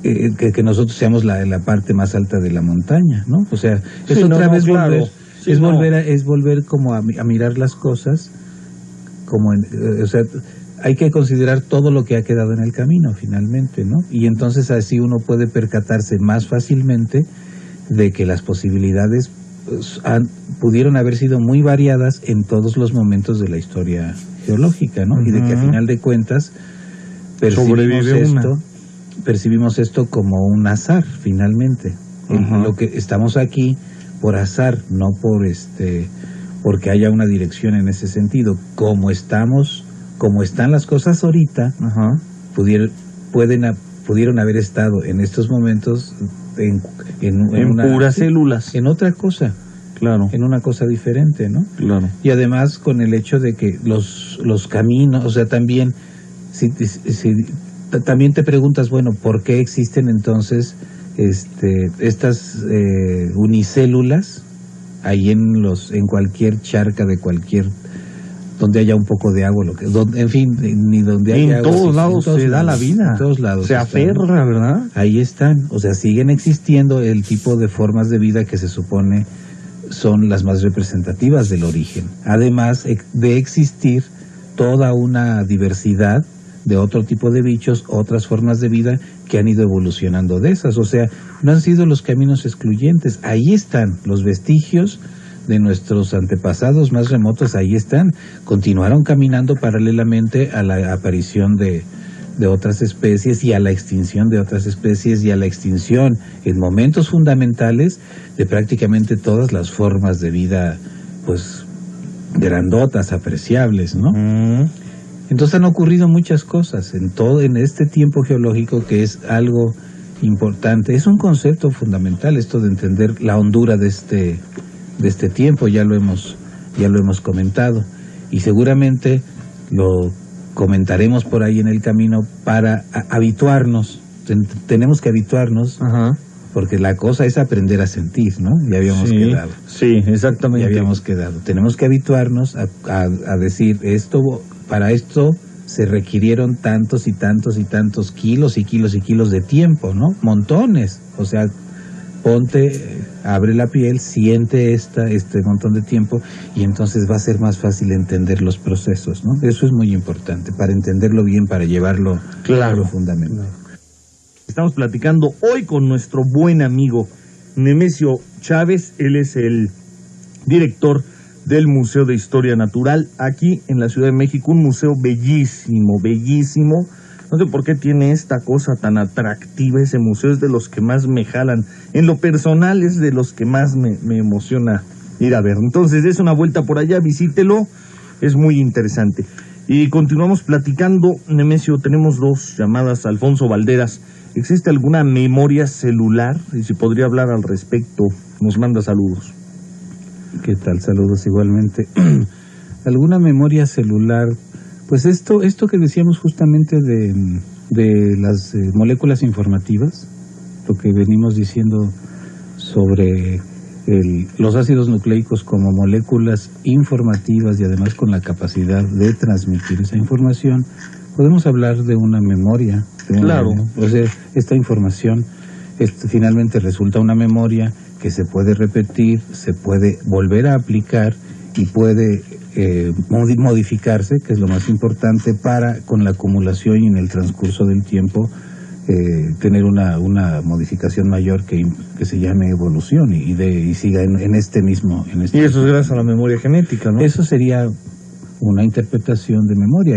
que nosotros seamos la parte más alta de la montaña, ¿no? O sea, es otra vez volver, sí, es volver como a mirar las cosas, o sea, hay que considerar todo lo que ha quedado en el camino finalmente, ¿no? Y entonces así uno puede percatarse más fácilmente de que las posibilidades pudieron haber sido muy variadas percibimos los momentos de la historia geológica, ¿no? Y de que a final de cuentas percibimos esto como un azar finalmente. Lo que estamos aquí por azar, no porque haya una dirección en ese sentido. Como están las cosas ahorita, pudieron haber estado en estos momentos en puras células, en otra cosa, claro, en una cosa diferente, ¿no? Claro. Y además con el hecho de que los caminos, o sea, también también te preguntas, bueno, ¿por qué existen entonces estas unicélulas ahí en cualquier charca de cualquier, donde haya un poco de agua, en fin, ni donde haya agua. En todos lados se da la vida. En todos lados. Se aferra, ¿verdad? Ahí están. O sea, siguen existiendo el tipo de formas de vida que se supone son las más representativas del origen. Además de existir toda una diversidad de otro tipo de bichos, otras formas de vida que han ido evolucionando de esas. O sea, no han sido los caminos excluyentes. Ahí están los vestigios de nuestros antepasados más remotos, ahí están. Continuaron caminando paralelamente a la aparición de otras especies y a la extinción de otras especies y a la extinción en momentos fundamentales de prácticamente todas las formas de vida, pues, grandotas, apreciables, ¿no? Entonces han ocurrido muchas cosas en este tiempo geológico, que es algo importante. Es un concepto fundamental esto de entender la hondura de este tiempo, ya lo hemos comentado, y seguramente lo comentaremos por ahí en el camino para habituarnos. Tenemos que habituarnos, porque la cosa es aprender a sentir, ¿no? Ya habíamos quedado. Sí, exactamente. Ya habíamos quedado. Tenemos que habituarnos a decir, para esto se requirieron tantos y tantos y tantos kilos y kilos y kilos de tiempo, ¿no? Montones. O sea, abre la piel, siente este montón de tiempo, y entonces va a ser más fácil entender los procesos, ¿no? Eso es muy importante, para entenderlo bien, para llevarlo profundamente. Estamos platicando hoy con nuestro buen amigo Nemesio Chávez. Él es el director del Museo de Historia Natural aquí en la Ciudad de México, un museo bellísimo, bellísimo. No sé por qué tiene esta cosa tan atractiva ese museo, es de los que más me jalan. En lo personal es de los que más me emociona ir a ver. Entonces, des una vuelta por allá, visítelo, es muy interesante. Y continuamos platicando, Nemesio, tenemos dos llamadas. Alfonso Valderas, ¿existe alguna memoria celular? Y si podría hablar al respecto, nos manda saludos. ¿Qué tal? Saludos igualmente. ¿Alguna memoria celular? Pues esto que decíamos justamente de las moléculas informativas, lo que venimos diciendo sobre los ácidos nucleicos como moléculas informativas y además con la capacidad de transmitir esa información, podemos hablar de una memoria. Claro. O sea, esta información finalmente resulta una memoria que se puede repetir, se puede volver a aplicar y puede modificarse, que es lo más importante, para con la acumulación y en el transcurso del tiempo tener una modificación mayor que se llame evolución y siga en este mismo. Y eso es gracias a la memoria genética, ¿no? Eso sería una interpretación de memoria,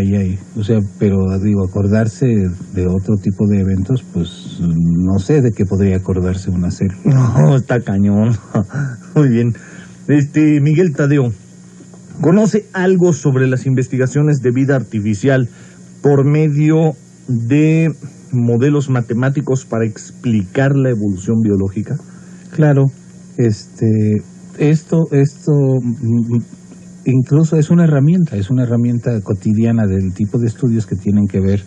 pero digo, acordarse de otro tipo de eventos, pues no sé de qué podría acordarse una célula. No, está cañón. Muy bien. Miguel Tadeo, ¿conoce algo sobre las investigaciones de vida artificial por medio de modelos matemáticos para explicar la evolución biológica? Claro, esto incluso es una herramienta cotidiana del tipo de estudios que tienen que ver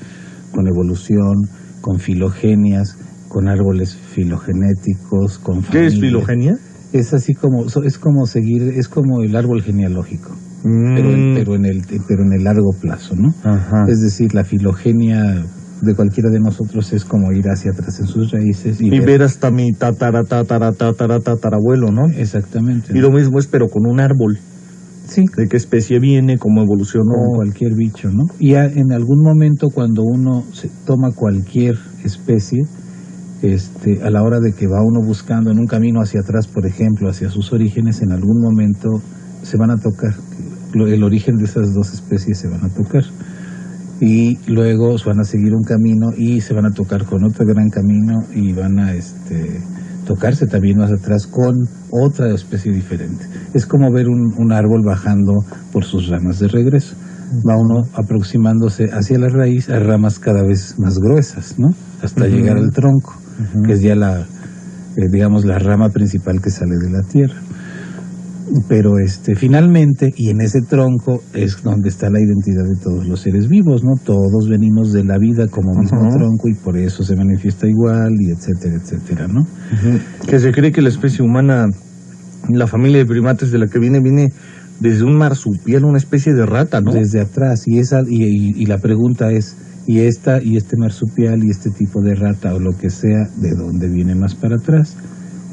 con evolución, con filogenias, con árboles filogenéticos, con ¿Qué es filogenia? Es así como, es como el árbol genealógico, pero en el largo plazo, ¿no? Ajá. Es decir, la filogenia de cualquiera de nosotros es como ir hacia atrás en sus raíces y ver hasta mi tatarabuelo, ¿no? Exactamente. Y lo mismo es, pero con un árbol. Sí. ¿De qué especie viene? ¿Cómo evolucionó? Como cualquier bicho, ¿no? Y en algún momento cuando uno toma cualquier especie, a la hora de que va uno buscando en un camino hacia atrás, por ejemplo, hacia sus orígenes, en algún momento se van a tocar. El origen de esas dos especies se van a tocar. Y luego van a seguir un camino y se van a tocar con otro gran camino y van a tocarse también más atrás con otra especie diferente. Es como ver un árbol bajando por sus ramas de regreso. Va uno aproximándose hacia la raíz a ramas cada vez más gruesas, ¿no? Hasta llegar al tronco, que es ya digamos, la rama principal que sale de la tierra. Pero finalmente, y en ese tronco es donde está la identidad de todos los seres vivos, ¿no? Todos venimos de la vida como mismo tronco y por eso se manifiesta igual, y etcétera, etcétera, ¿no? Que se cree que la especie humana, la familia de primates de la que viene desde un marsupial, una especie de rata, ¿no? Desde atrás, y la pregunta es, ¿y este marsupial y este tipo de rata o lo que sea, de dónde viene más para atrás?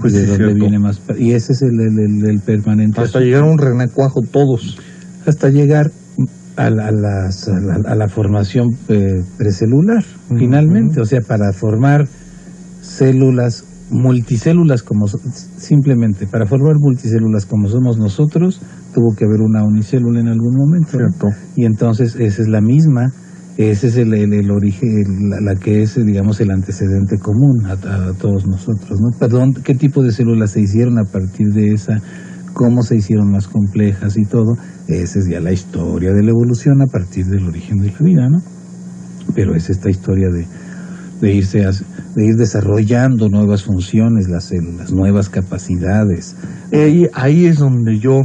Pues de dónde cierto. viene más y ese es el permanente hasta llegar a un renacuajo todos, hasta llegar a la formación precelular, finalmente, o sea, para formar células multicélulas simplemente para formar multicélulas como somos nosotros, tuvo que haber una unicélula en algún momento, cierto. Y entonces esa es la misma. Ese es el origen, la que es, digamos, el antecedente común a todos nosotros, ¿no? Perdón, ¿qué tipo de células se hicieron a partir de esa? ¿Cómo se hicieron más complejas y todo? Esa es ya la historia de la evolución a partir del origen de la vida, ¿no? Pero es esta historia de ir desarrollando nuevas funciones, las células, nuevas capacidades. Ahí es donde yo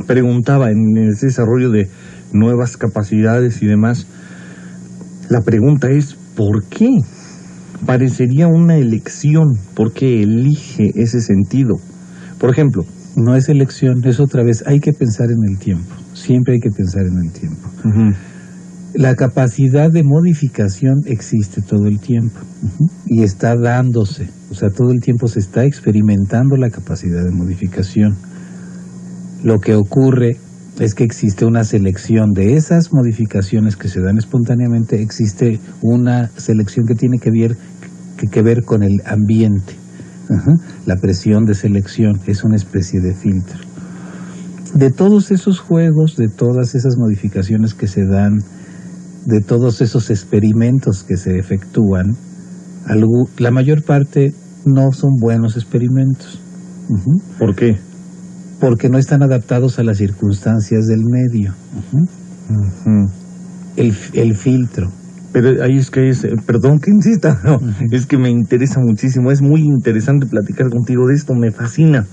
preguntaba, en ese desarrollo de nuevas capacidades y demás. La pregunta es, ¿por qué? Parecería una elección, ¿por qué elige ese sentido? Por ejemplo, no es elección, es otra vez, hay que pensar en el tiempo, siempre hay que pensar en el tiempo. La capacidad de modificación existe todo el tiempo y está dándose, o sea, todo el tiempo se está experimentando la capacidad de modificación. Lo que ocurre es que existe una selección de esas modificaciones que se dan espontáneamente, existe una selección que tiene que ver con el ambiente. La presión de selección es una especie de filtro. De todos esos juegos, de todas esas modificaciones que se dan, de todos esos experimentos que se efectúan, la mayor parte no son buenos experimentos. ¿Por qué? Porque no están adaptados a las circunstancias del medio. El filtro. Pero ahí perdón que insista, no, es que me interesa muchísimo, es muy interesante platicar contigo de esto, me fascina.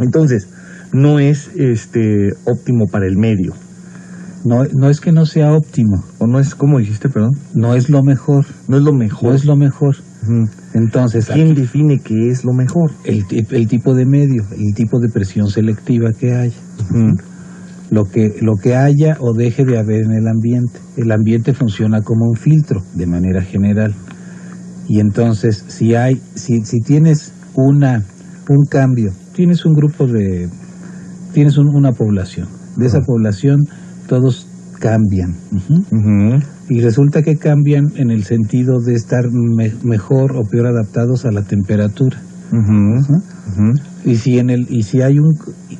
Entonces, no es óptimo para el medio. No es que no sea óptimo. ¿O no es, cómo dijiste, perdón? No es lo mejor. No es lo mejor. No es lo mejor. Entonces, ¿quién define qué es lo mejor? El tipo de medio, el tipo de presión selectiva que hay. Lo que haya o deje de haber en el ambiente. El ambiente funciona como un filtro, de manera general. Y entonces, si tienes un cambio, tienes un grupo tienes una población. De esa población, todos cambian. Y resulta que cambian en el sentido de estar mejor o peor adaptados a la temperatura.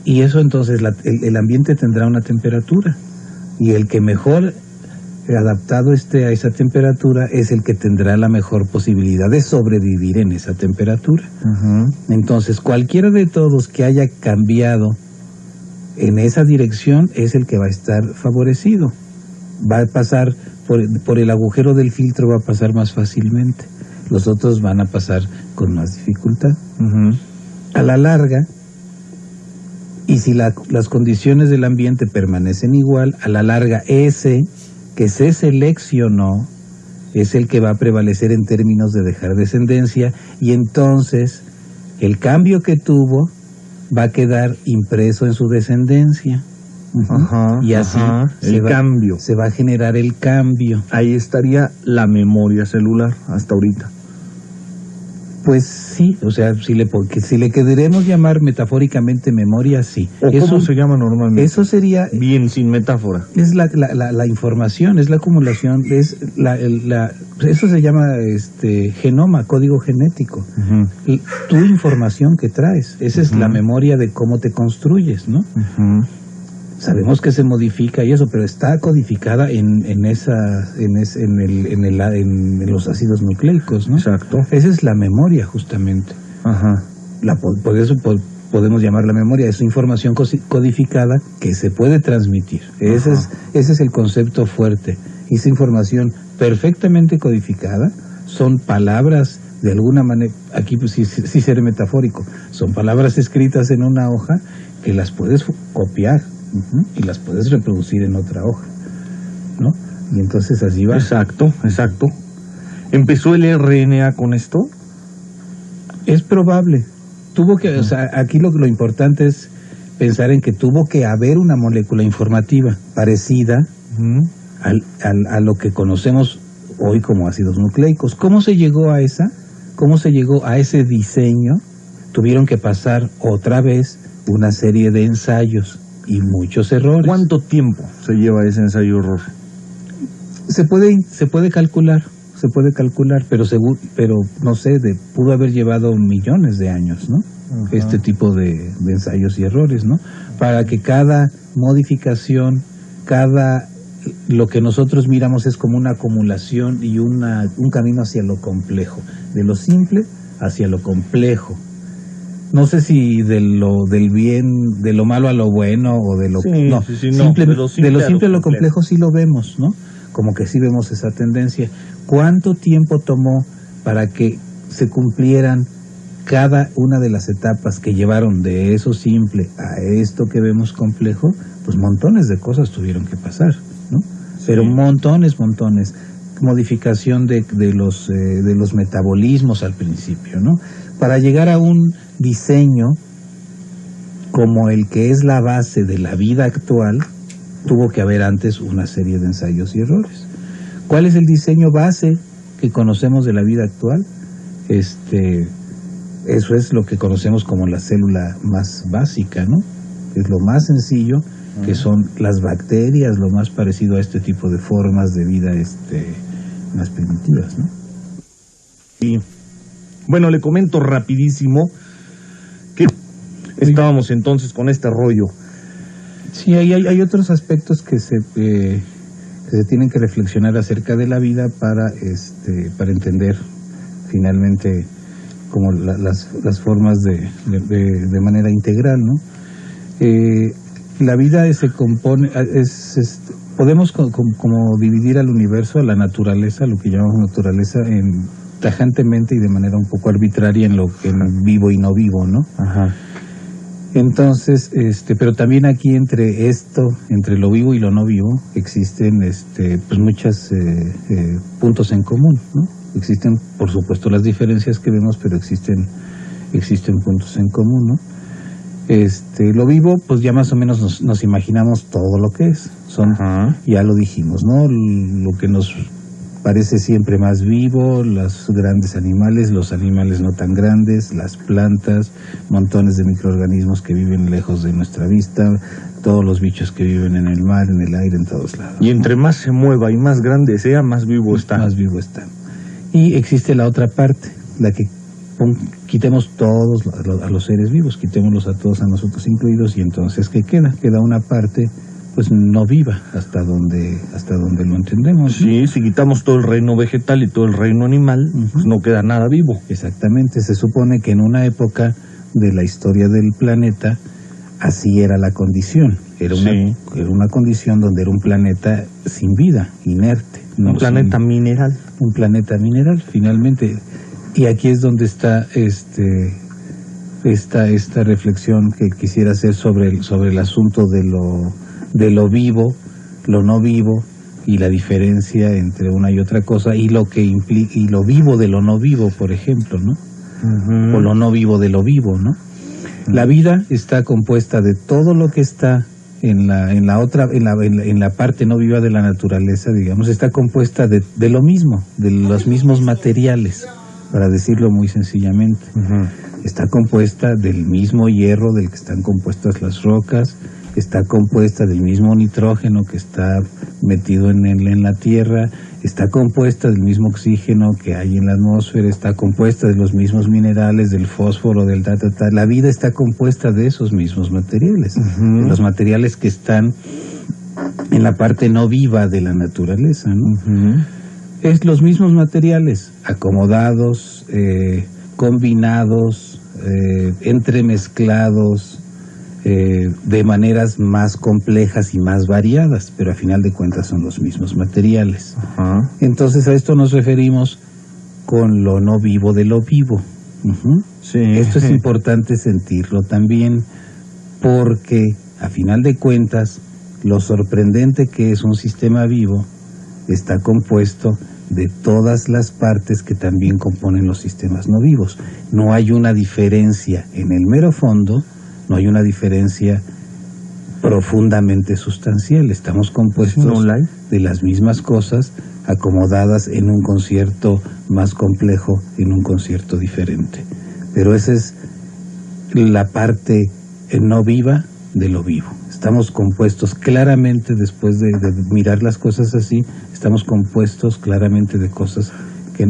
Y eso entonces el ambiente tendrá una temperatura, y el que mejor adaptado esté a esa temperatura es el que tendrá la mejor posibilidad de sobrevivir en esa temperatura. Entonces, cualquiera de todos que haya cambiado en esa dirección es el que va a estar favorecido. Va a pasar por el agujero del filtro, va a pasar más fácilmente. Los otros van a pasar con más dificultad. A la larga, y si las condiciones del ambiente permanecen igual, a la larga ese que se seleccionó es el que va a prevalecer en términos de dejar descendencia, y entonces el cambio que tuvo va a quedar impreso en su descendencia. Ajá, y así se va a generar el cambio. Ahí estaría la memoria celular hasta ahorita. Pues sí, o sea, si le queremos llamar metafóricamente memoria, sí. ¿O cómo se llama normalmente? Eso sería... Bien, sin metáfora. Es la información, es la acumulación, eso se llama genoma, código genético. Tu información que traes, esa es la memoria de cómo te construyes, ¿no? Sabemos que se modifica y eso, pero está codificada en los ácidos nucleicos, ¿no? Exacto. Esa es la memoria, justamente. Ajá. Por eso podemos llamarla memoria, es información codificada que se puede transmitir. Ese es el concepto fuerte. Esa información perfectamente codificada son palabras, de alguna manera, aquí pues sí seré metafórico, son palabras escritas en una hoja que las puedes copiar. Y las puedes reproducir en otra hoja, ¿no? Y entonces así va. Exacto. ¿Empezó el RNA con esto? Es probable. O sea, aquí lo importante es pensar en que tuvo que haber una molécula informativa parecida a lo que conocemos hoy como ácidos nucleicos. ¿Cómo se llegó a ese diseño? Tuvieron que pasar otra vez una serie de ensayos y muchos errores. ¿Cuánto tiempo se lleva ese ensayo-error? Se puede calcular, pero no sé, pudo haber llevado millones de años, ¿no? Este tipo de ensayos y errores, ¿no? Para que cada modificación, lo que nosotros miramos es como una acumulación y un camino hacia lo complejo, de lo simple hacia lo complejo. No sé si de lo malo a lo bueno o de lo simple a lo complejo sí lo vemos, ¿no? Como que sí vemos esa tendencia. ¿Cuánto tiempo tomó para que se cumplieran cada una de las etapas que llevaron de eso simple a esto que vemos complejo? Pues montones de cosas tuvieron que pasar, ¿no? Pero montones. Modificación de los metabolismos al principio, ¿no? Para llegar a un diseño como el que es la base de la vida actual, tuvo que haber antes una serie de ensayos y errores. ¿Cuál es el diseño base que conocemos de la vida actual? Eso es lo que conocemos como la célula más básica, ¿no? Es lo más sencillo, que son las bacterias, lo más parecido a este tipo de formas de vida más primitivas, ¿no? Y bueno, le comento rapidísimo que estábamos entonces con este rollo. Sí, hay otros aspectos que se tienen que reflexionar acerca de la vida para entender finalmente como las formas de manera integral, ¿no? La vida se compone, podemos como dividir al universo, a la naturaleza, lo que llamamos naturaleza, tajantemente y de manera un poco arbitraria en vivo y no vivo, ¿no? Ajá. Entonces, pero también aquí entre lo vivo y lo no vivo, existen pues muchos puntos en común, ¿no? Existen, por supuesto, las diferencias que vemos, pero existen puntos en común, ¿no? Lo vivo, pues ya más o menos nos imaginamos todo lo que es. Ya lo dijimos, ¿no? Lo que nos parece siempre más vivo, los grandes animales, los animales no tan grandes, las plantas, montones de microorganismos que viven lejos de nuestra vista, todos los bichos que viven en el mar, en el aire, en todos lados. Y entre más se mueva y más grande sea, más vivo está. Más vivo está. Y existe la otra parte, la que quitemos todos a los seres vivos, quitémoslos a todos, a nosotros incluidos, y entonces ¿qué queda? Queda una parte pues no viva hasta donde lo entendemos. Sí, si quitamos todo el reino vegetal y todo el reino animal, pues no queda nada vivo. Exactamente, se supone que en una época de la historia del planeta así era la condición. Era una condición donde era un planeta sin vida, inerte. Un planeta mineral. Un planeta mineral, finalmente. Y aquí es donde está esta reflexión que quisiera hacer sobre el asunto de lo vivo, lo no vivo, y la diferencia entre una y otra cosa, y lo que implica, y lo vivo de lo no vivo, por ejemplo, ¿no? O lo no vivo de lo vivo, ¿no? La vida está compuesta de todo lo que está en la parte no viva de la naturaleza, digamos, está compuesta de lo mismo, de los mismos materiales, para decirlo muy sencillamente. Está compuesta del mismo hierro del que están compuestas las rocas, está compuesta del mismo nitrógeno que está metido en la tierra, está compuesta del mismo oxígeno que hay en la atmósfera, está compuesta de los mismos minerales, del fósforo, del La vida está compuesta de esos mismos materiales, de los materiales que están en la parte no viva de la naturaleza, ¿no? Es los mismos materiales, acomodados, combinados, entremezclados, de maneras más complejas y más variadas, pero a final de cuentas son los mismos materiales. Entonces a esto nos referimos con lo no vivo de lo vivo. Sí. Esto es importante sentirlo también, porque a final de cuentas lo sorprendente que es un sistema vivo está compuesto de todas las partes que también componen los sistemas no vivos. No hay una diferencia en el mero fondo, no hay una diferencia profundamente sustancial. Estamos compuestos de las mismas cosas acomodadas en un concierto más complejo, en un concierto diferente. Pero esa es la parte no viva de lo vivo. Estamos compuestos claramente, después de mirar las cosas así, estamos compuestos claramente de cosas que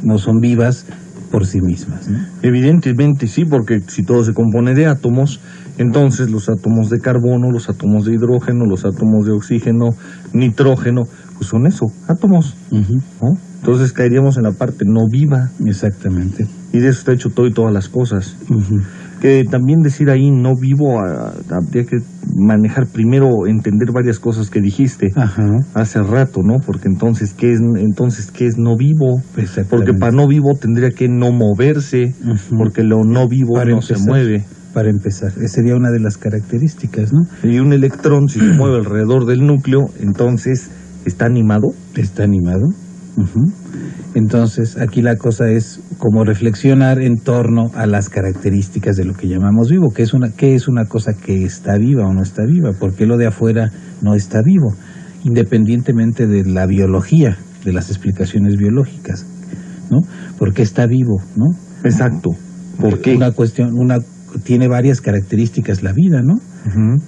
no son vivas por sí mismas, ¿no? Evidentemente sí, porque si todo se compone de átomos, entonces los átomos de carbono, los átomos de hidrógeno, los átomos de oxígeno, nitrógeno, pues son eso, átomos, ¿no? Entonces caeríamos en la parte no viva. Exactamente. Y de eso está hecho todo y todas las cosas. Que también decir ahí no vivo, habría que manejar primero, entender varias cosas que dijiste hace rato, ¿no? Porque entonces ¿qué es no vivo? Porque para no vivo tendría que no moverse, porque lo no vivo para no se mueve. Para empezar, esa sería una de las características, ¿no? Y un electrón, si se mueve alrededor del núcleo, entonces ¿está animado? Está animado. Entonces, aquí la cosa es como reflexionar en torno a las características de lo que llamamos vivo. ¿Qué es una cosa que está viva o no está viva? ¿Por qué lo de afuera no está vivo? Independientemente de la biología, de las explicaciones biológicas, ¿no? ¿Por qué está vivo, no? Exacto. ¿Por qué? Tiene varias características la vida, ¿no?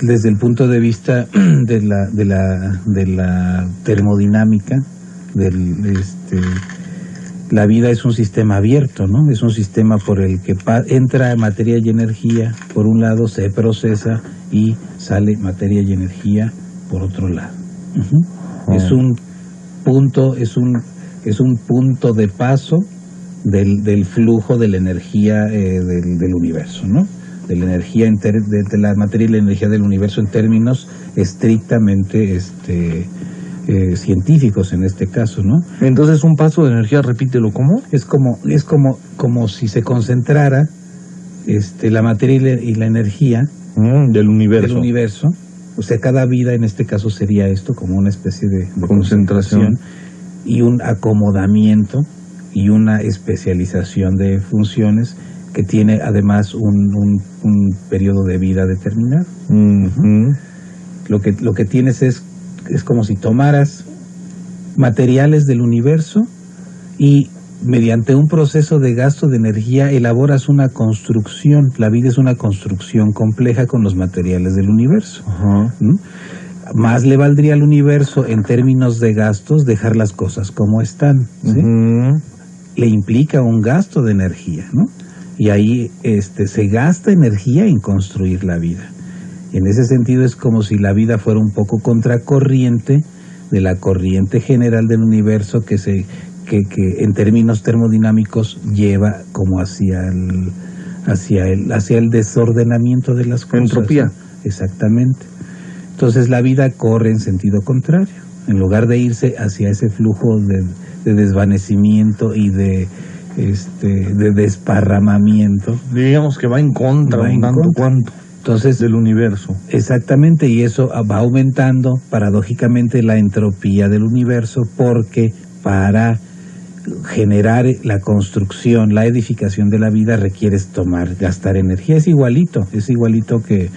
Desde el punto de vista de la termodinámica, la vida es un sistema abierto, ¿no? Es un sistema por el que entra materia y energía por un lado, se procesa y sale materia y energía por otro lado. Es un punto de paso del flujo de la energía del universo, ¿no? De la energía de la materia y la energía del universo en términos estrictamente científicos en este caso, ¿no? Entonces un paso de energía, repítelo, ¿cómo? Es como si se concentrara la materia y la energía del universo. O sea, cada vida en este caso sería esto, como una especie de concentración y un acomodamiento y una especialización de funciones que tiene además un periodo de vida determinado. Lo que tienes es como si tomaras materiales del universo y mediante un proceso de gasto de energía elaboras una construcción. La vida es una construcción compleja con los materiales del universo. Más le valdría al universo en términos de gastos dejar las cosas como están, ¿sí? Le implica un gasto de energía, ¿no? Y ahí se gasta energía en construir la vida. En ese sentido es como si la vida fuera un poco contracorriente de la corriente general del universo que en términos termodinámicos lleva como hacia el desordenamiento de las cosas. Entropía. Exactamente. Entonces la vida corre en sentido contrario. En lugar de irse hacia ese flujo de desvanecimiento y de desparramamiento. Digamos que va en contra, un tanto cuanto. Entonces, del universo. Exactamente, y eso va aumentando paradójicamente la entropía del universo, porque para generar la construcción, la edificación de la vida requieres gastar energía. Es igualito que...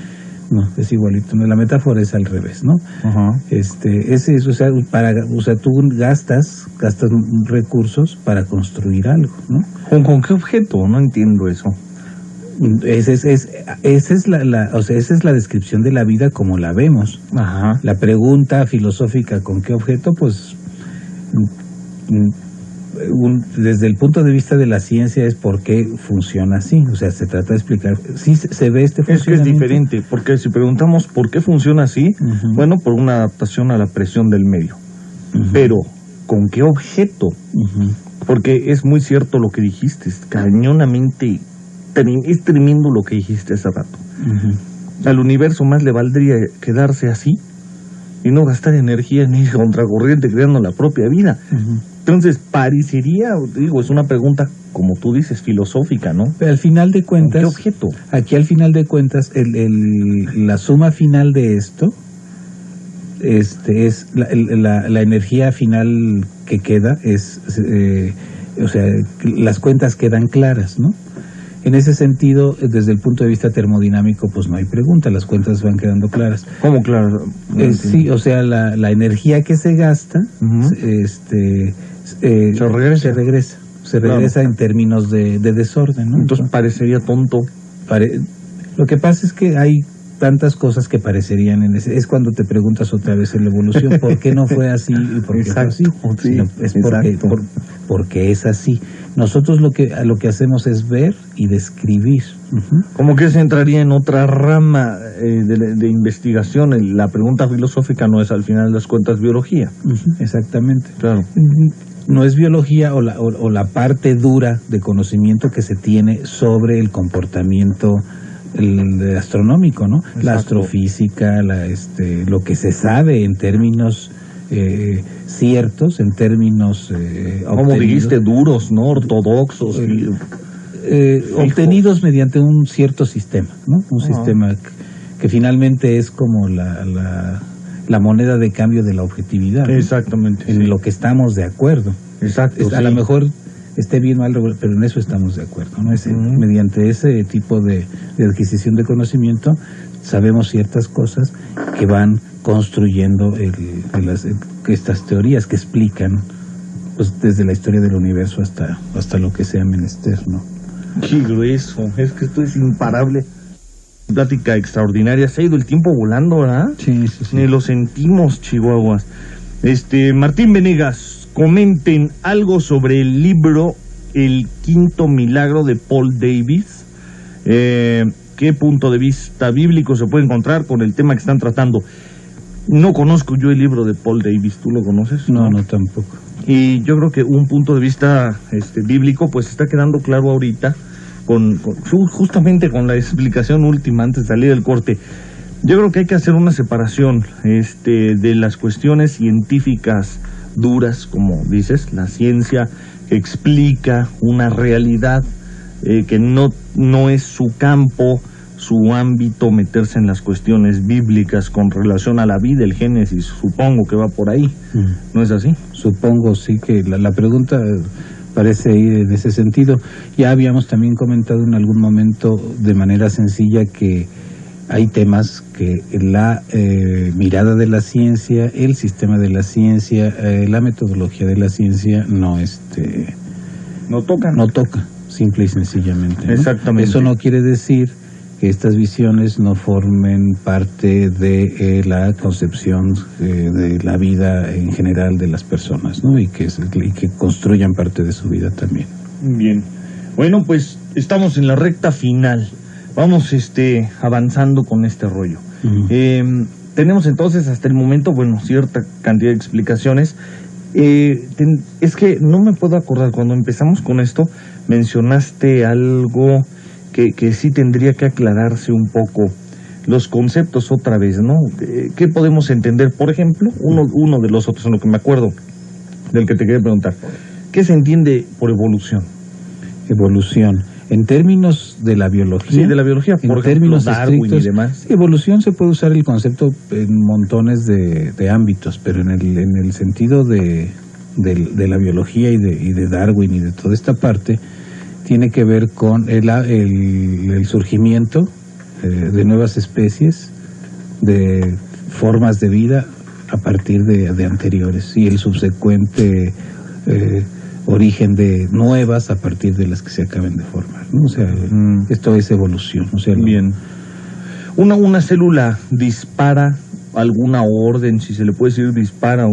No, es igualito, la metáfora es al revés, ¿no? Tú gastas recursos para construir algo, ¿no? ¿Con qué objeto? No entiendo eso. Esa es la descripción de la vida como la vemos. Ajá. La pregunta filosófica, ¿con qué objeto? Pues desde el punto de vista de la ciencia es por qué funciona así. O sea, se trata de explicar. Sí, se ve este funcionamiento. Es que es diferente, porque si preguntamos por qué funciona así, bueno, por una adaptación a la presión del medio. Pero, ¿con qué objeto? Porque es muy cierto lo que dijiste, es cañonamente, es tremendo lo que dijiste hace rato. Al universo más le valdría quedarse así y no gastar energía en ir contracorriente creando la propia vida. Entonces, parecería, digo, es una pregunta, como tú dices, filosófica, ¿no? Pero al final de cuentas... ¿Qué objeto? Aquí al final de cuentas, la suma final de esto es la energía final que queda, las cuentas quedan claras, ¿no? En ese sentido, desde el punto de vista termodinámico, pues no hay pregunta, las cuentas van quedando claras. ¿Cómo claro? Sí, o sea, la energía que se gasta, se regresa en términos de desorden, ¿no? Entonces parecería tonto. Lo que pasa es que hay tantas cosas que parecerían es cuando te preguntas otra vez en la evolución, ¿por qué no fue así y por qué fue así? Sí, es porque es así. Nosotros lo que hacemos es ver y describir. Como que se entraría en otra rama de investigación. La pregunta filosófica no es al final de las cuentas biología. Exactamente. Claro. No es biología o la parte dura de conocimiento que se tiene sobre el comportamiento astronómico, ¿no? Exacto. La astrofísica, lo que se sabe en términos ciertos, en términos como dijiste, duros, ¿no? Ortodoxos. Obtenidos mediante un cierto sistema, ¿no? Un sistema que finalmente es como la moneda de cambio de la objetividad, ¿no? Exactamente. En lo que estamos de acuerdo. Exacto. A lo mejor esté bien o mal, pero en eso estamos de acuerdo, ¿no? Mediante ese tipo de adquisición de conocimiento sabemos ciertas cosas que van construyendo estas teorías que explican, pues, desde la historia del universo hasta lo que sea menester, ¿no? Qué grueso, es que esto es imparable. Plática extraordinaria, se ha ido el tiempo volando, ¿verdad? Sí. Ni lo sentimos, chihuahuas. Martín Venegas, comenten algo sobre el libro El Quinto Milagro de Paul Davis. ¿Qué punto de vista bíblico se puede encontrar con el tema que están tratando? No conozco yo el libro de Paul Davis, ¿tú lo conoces? No, tampoco. Y yo creo que un punto de vista bíblico pues está quedando claro ahorita justamente con la explicación última antes de salir del corte. Yo creo que hay que hacer una separación de las cuestiones científicas duras, como dices, la ciencia que explica una realidad que no es su campo, su ámbito, meterse en las cuestiones bíblicas con relación a la vida, el Génesis, supongo que va por ahí, ¿no es así? Supongo, sí, que la pregunta parece ir en ese sentido. Ya habíamos también comentado en algún momento de manera sencilla que hay temas que la mirada de la ciencia, el sistema de la ciencia, la metodología de la ciencia no toca, simple y sencillamente, ¿no? Exactamente. Eso no quiere decir que estas visiones no formen parte de la concepción de la vida en general de las personas, ¿no? Y que construyan parte de su vida también. Bien. Bueno, pues estamos en la recta final. Vamos avanzando con este rollo. Tenemos entonces hasta el momento, cierta cantidad de explicaciones. Es que no me puedo acordar, cuando empezamos con esto, mencionaste algo que sí tendría que aclararse un poco. Los conceptos otra vez, ¿no? ¿Qué podemos entender? Por ejemplo, uno de los otros, en lo que me acuerdo, del que te quería preguntar. ¿Qué se entiende por evolución? Evolución. En términos de la biología. Sí, de la biología, por ejemplo, Darwin estrictos, y demás. Evolución se puede usar el concepto en montones de ámbitos, pero en el sentido de la biología y de Darwin y de toda esta parte, tiene que ver con el surgimiento de nuevas especies, de formas de vida a partir de anteriores, y el subsecuente origen de nuevas a partir de las que se acaben de formar, ¿no? O sea, esto es evolución. O sea, bien. Una célula dispara alguna orden, si se le puede decir dispara,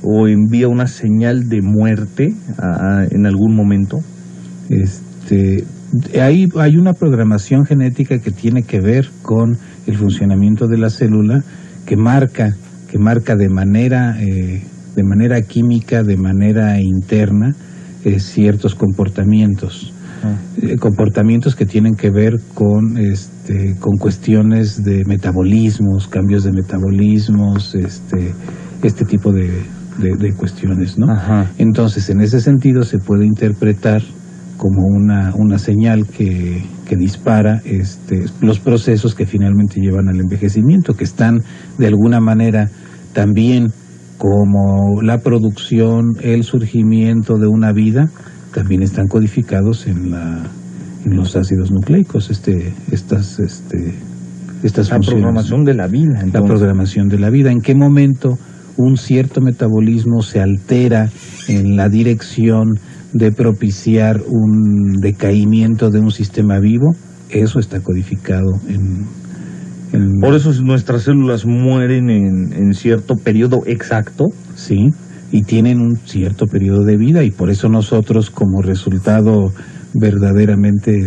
o envía una señal de muerte en algún momento. Hay una programación genética que tiene que ver con el funcionamiento de la célula, que marca de manera química, de manera interna, ciertos comportamientos. Comportamientos que tienen que ver con cuestiones de metabolismos, cambios de metabolismos, este tipo de cuestiones, ¿no? Ajá. Entonces, en ese sentido se puede interpretar como una señal que dispara los procesos que finalmente llevan al envejecimiento, que están de alguna manera también como la producción, el surgimiento de una vida, también están codificados en los ácidos nucleicos, estas funciones. La programación de la vida, entonces. La programación de la vida. ¿En qué momento un cierto metabolismo se altera en la dirección de propiciar un decaimiento de un sistema vivo? Eso está codificado en... Por eso nuestras células mueren en cierto periodo exacto. Sí, y tienen un cierto periodo de vida, y por eso nosotros, como resultado verdaderamente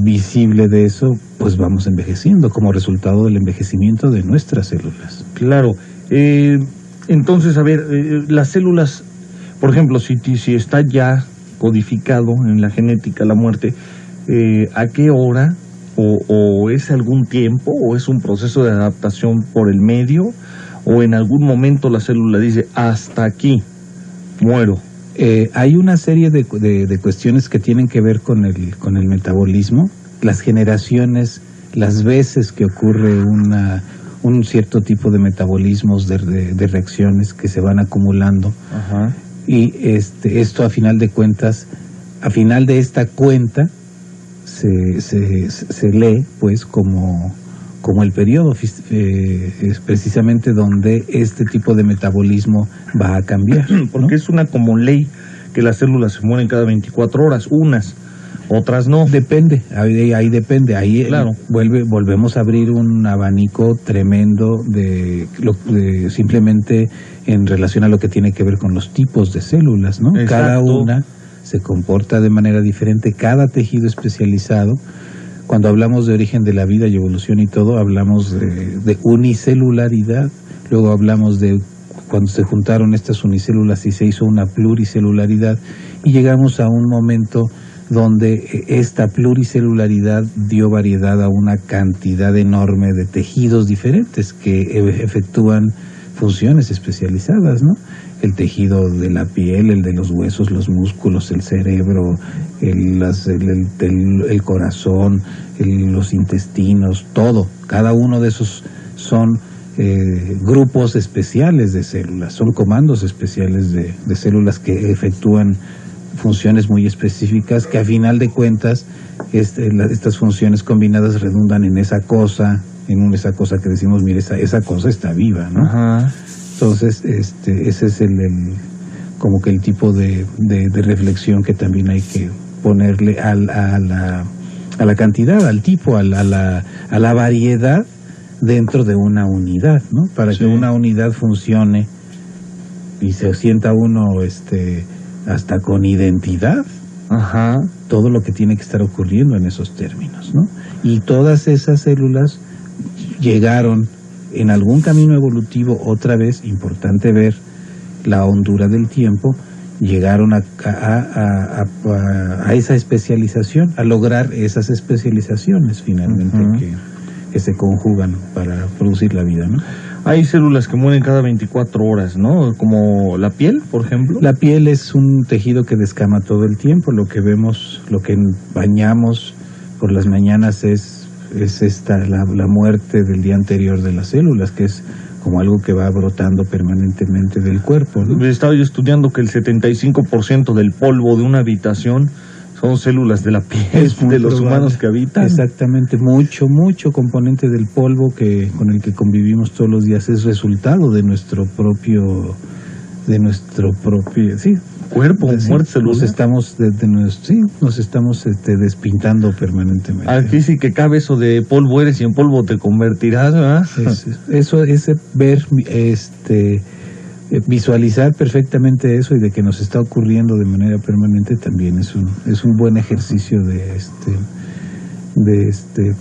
visible de eso, pues vamos envejeciendo como resultado del envejecimiento de nuestras células. Claro. Entonces, a ver, las células, por ejemplo, si está ya codificado en la genética la muerte, ¿a qué hora? ¿O es algún tiempo? ¿O es un proceso de adaptación por el medio? ¿O en algún momento la célula dice, hasta aquí, muero? Hay una serie de cuestiones que tienen que ver con el metabolismo, las generaciones, las veces que ocurre un cierto tipo de metabolismos, de reacciones que se van acumulando. Ajá. Y esto a final de cuentas, a final de esta cuenta, se lee pues como el periodo es precisamente donde este tipo de metabolismo va a cambiar, ¿no? Porque es una como ley que las células se mueren cada 24 horas, unas, otras no. Depende, ahí depende, ahí claro. Volvemos a abrir un abanico tremendo de simplemente en relación a lo que tiene que ver con los tipos de células, ¿no? Exacto. Cada una se comporta de manera diferente, cada tejido especializado. Cuando hablamos de origen de la vida y evolución y todo, hablamos de unicelularidad, luego hablamos de cuando se juntaron estas unicélulas y se hizo una pluricelularidad, y llegamos a un momento donde esta pluricelularidad dio variedad a una cantidad enorme de tejidos diferentes que efectúan funciones especializadas, ¿no? El tejido de la piel, el de los huesos, los músculos, el cerebro, el corazón, los intestinos, todo. Cada uno de esos son grupos especiales de células, son comandos especiales de células que efectúan funciones muy específicas, que a final de cuentas estas funciones combinadas redundan en esa cosa que decimos, mire, esa cosa está viva, ¿no? Ajá. Entonces, ese es como que el tipo de reflexión que también hay que ponerle a la cantidad, al tipo, a la variedad dentro de una unidad, ¿no? Para sí. que una unidad funcione y se sienta uno hasta con identidad. Ajá. Todo lo que tiene que estar ocurriendo en esos términos, ¿no? Y todas esas células llegaron en algún camino evolutivo, otra vez, importante ver la hondura del tiempo, llegaron a esa especialización, a lograr esas especializaciones finalmente que se conjugan para producir la vida, ¿no? Hay células que mueren cada 24 horas, ¿no? Como la piel, por ejemplo. La piel es un tejido que descama todo el tiempo. Lo que vemos, lo que bañamos por las mañanas es la muerte del día anterior de las células, que es como algo que va brotando permanentemente del cuerpo, ¿no? Estaba yo estudiando que el 75% del polvo de una habitación son células de la piel de los humanos que habitan. Exactamente, mucho componente del polvo con el que convivimos todos los días es resultado de nuestro propio cuerpo, muerte celular. Nos estamos despintando permanentemente. Aquí sí que cabe eso de polvo eres y en polvo te convertirás, ¿verdad? Visualizar perfectamente eso y de que nos está ocurriendo de manera permanente también es un buen ejercicio de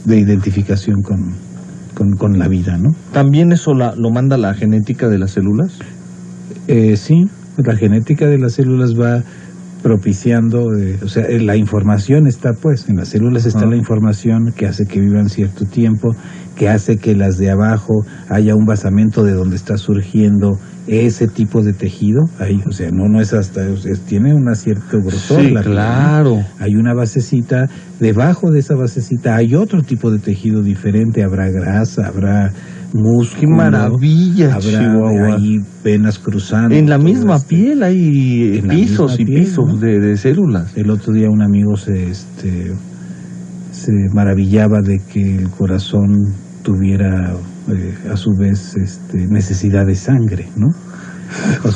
identificación con la vida, ¿no? ¿También eso lo manda la genética de las células? Sí, la genética de las células va propiciando, la información está en las células está la información que hace que vivan cierto tiempo, que hace que las de abajo haya un basamento de donde está surgiendo ese tipo de tejido, ahí, no es tiene un cierto grosor. Sí, claro. Hay una basecita, debajo de esa basecita hay otro tipo de tejido diferente, habrá grasa, habrá músculo. ¡Qué maravilla, habrá ahí venas cruzando. En la misma piel hay pisos y pisos de células. El otro día un amigo se maravillaba de que el corazón tuviera a su vez necesidad de sangre, ¿no?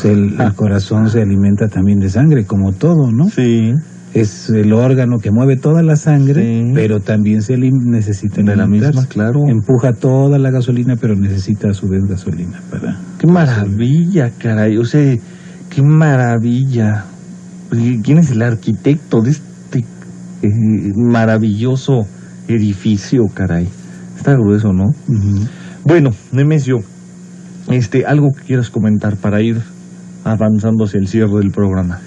El corazón se alimenta también de sangre, como todo, ¿no? Sí. Es el órgano que mueve toda la sangre, pero también necesita de la misma, claro. Empuja toda la gasolina, pero necesita a su vez gasolina para... ¡Qué maravilla, caray! ¡qué maravilla! ¿Quién es el arquitecto de este maravilloso edificio, caray? Está grueso, ¿no? Bueno, Nemesio, algo que quieras comentar para ir avanzando hacia el cierre del programa.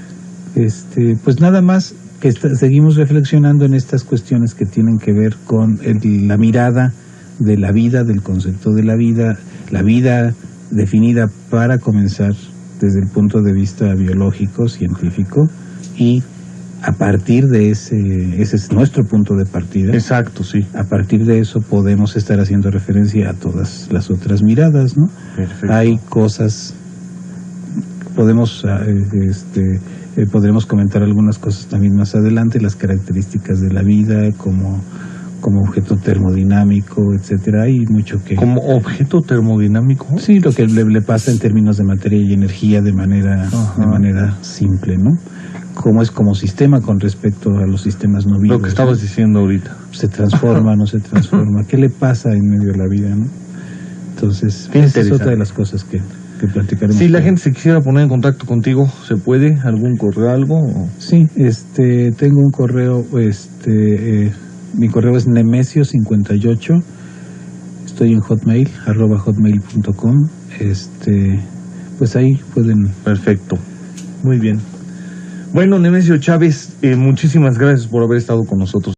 Pues nada más que seguimos reflexionando en estas cuestiones que tienen que ver con la mirada de la vida, del concepto de la vida definida para comenzar desde el punto de vista biológico, científico, y a partir de ese es nuestro punto de partida. Exacto, sí. A partir de eso podemos estar haciendo referencia a todas las otras miradas, ¿no? Perfecto. Hay cosas, podremos podremos comentar algunas cosas también más adelante, las características de la vida como objeto termodinámico, etcétera. Hay mucho que... ¿Como objeto termodinámico? Sí, lo que le pasa en términos de materia y energía de manera simple, ¿no? Cómo es como sistema con respecto a los sistemas no vivos. Lo que estabas diciendo ahorita. Se transforma, no se transforma. ¿Qué le pasa en medio de la vida, no? Entonces, esa es otra de las cosas que platicaremos. Si la gente se quisiera poner en contacto contigo, ¿se puede? ¿Algún correo, algo? Sí, tengo un correo, mi correo es nemesio58, estoy en hotmail, @hotmail.com, pues ahí pueden... Perfecto, muy bien. Bueno, Nemesio Chávez, muchísimas gracias por haber estado con nosotros.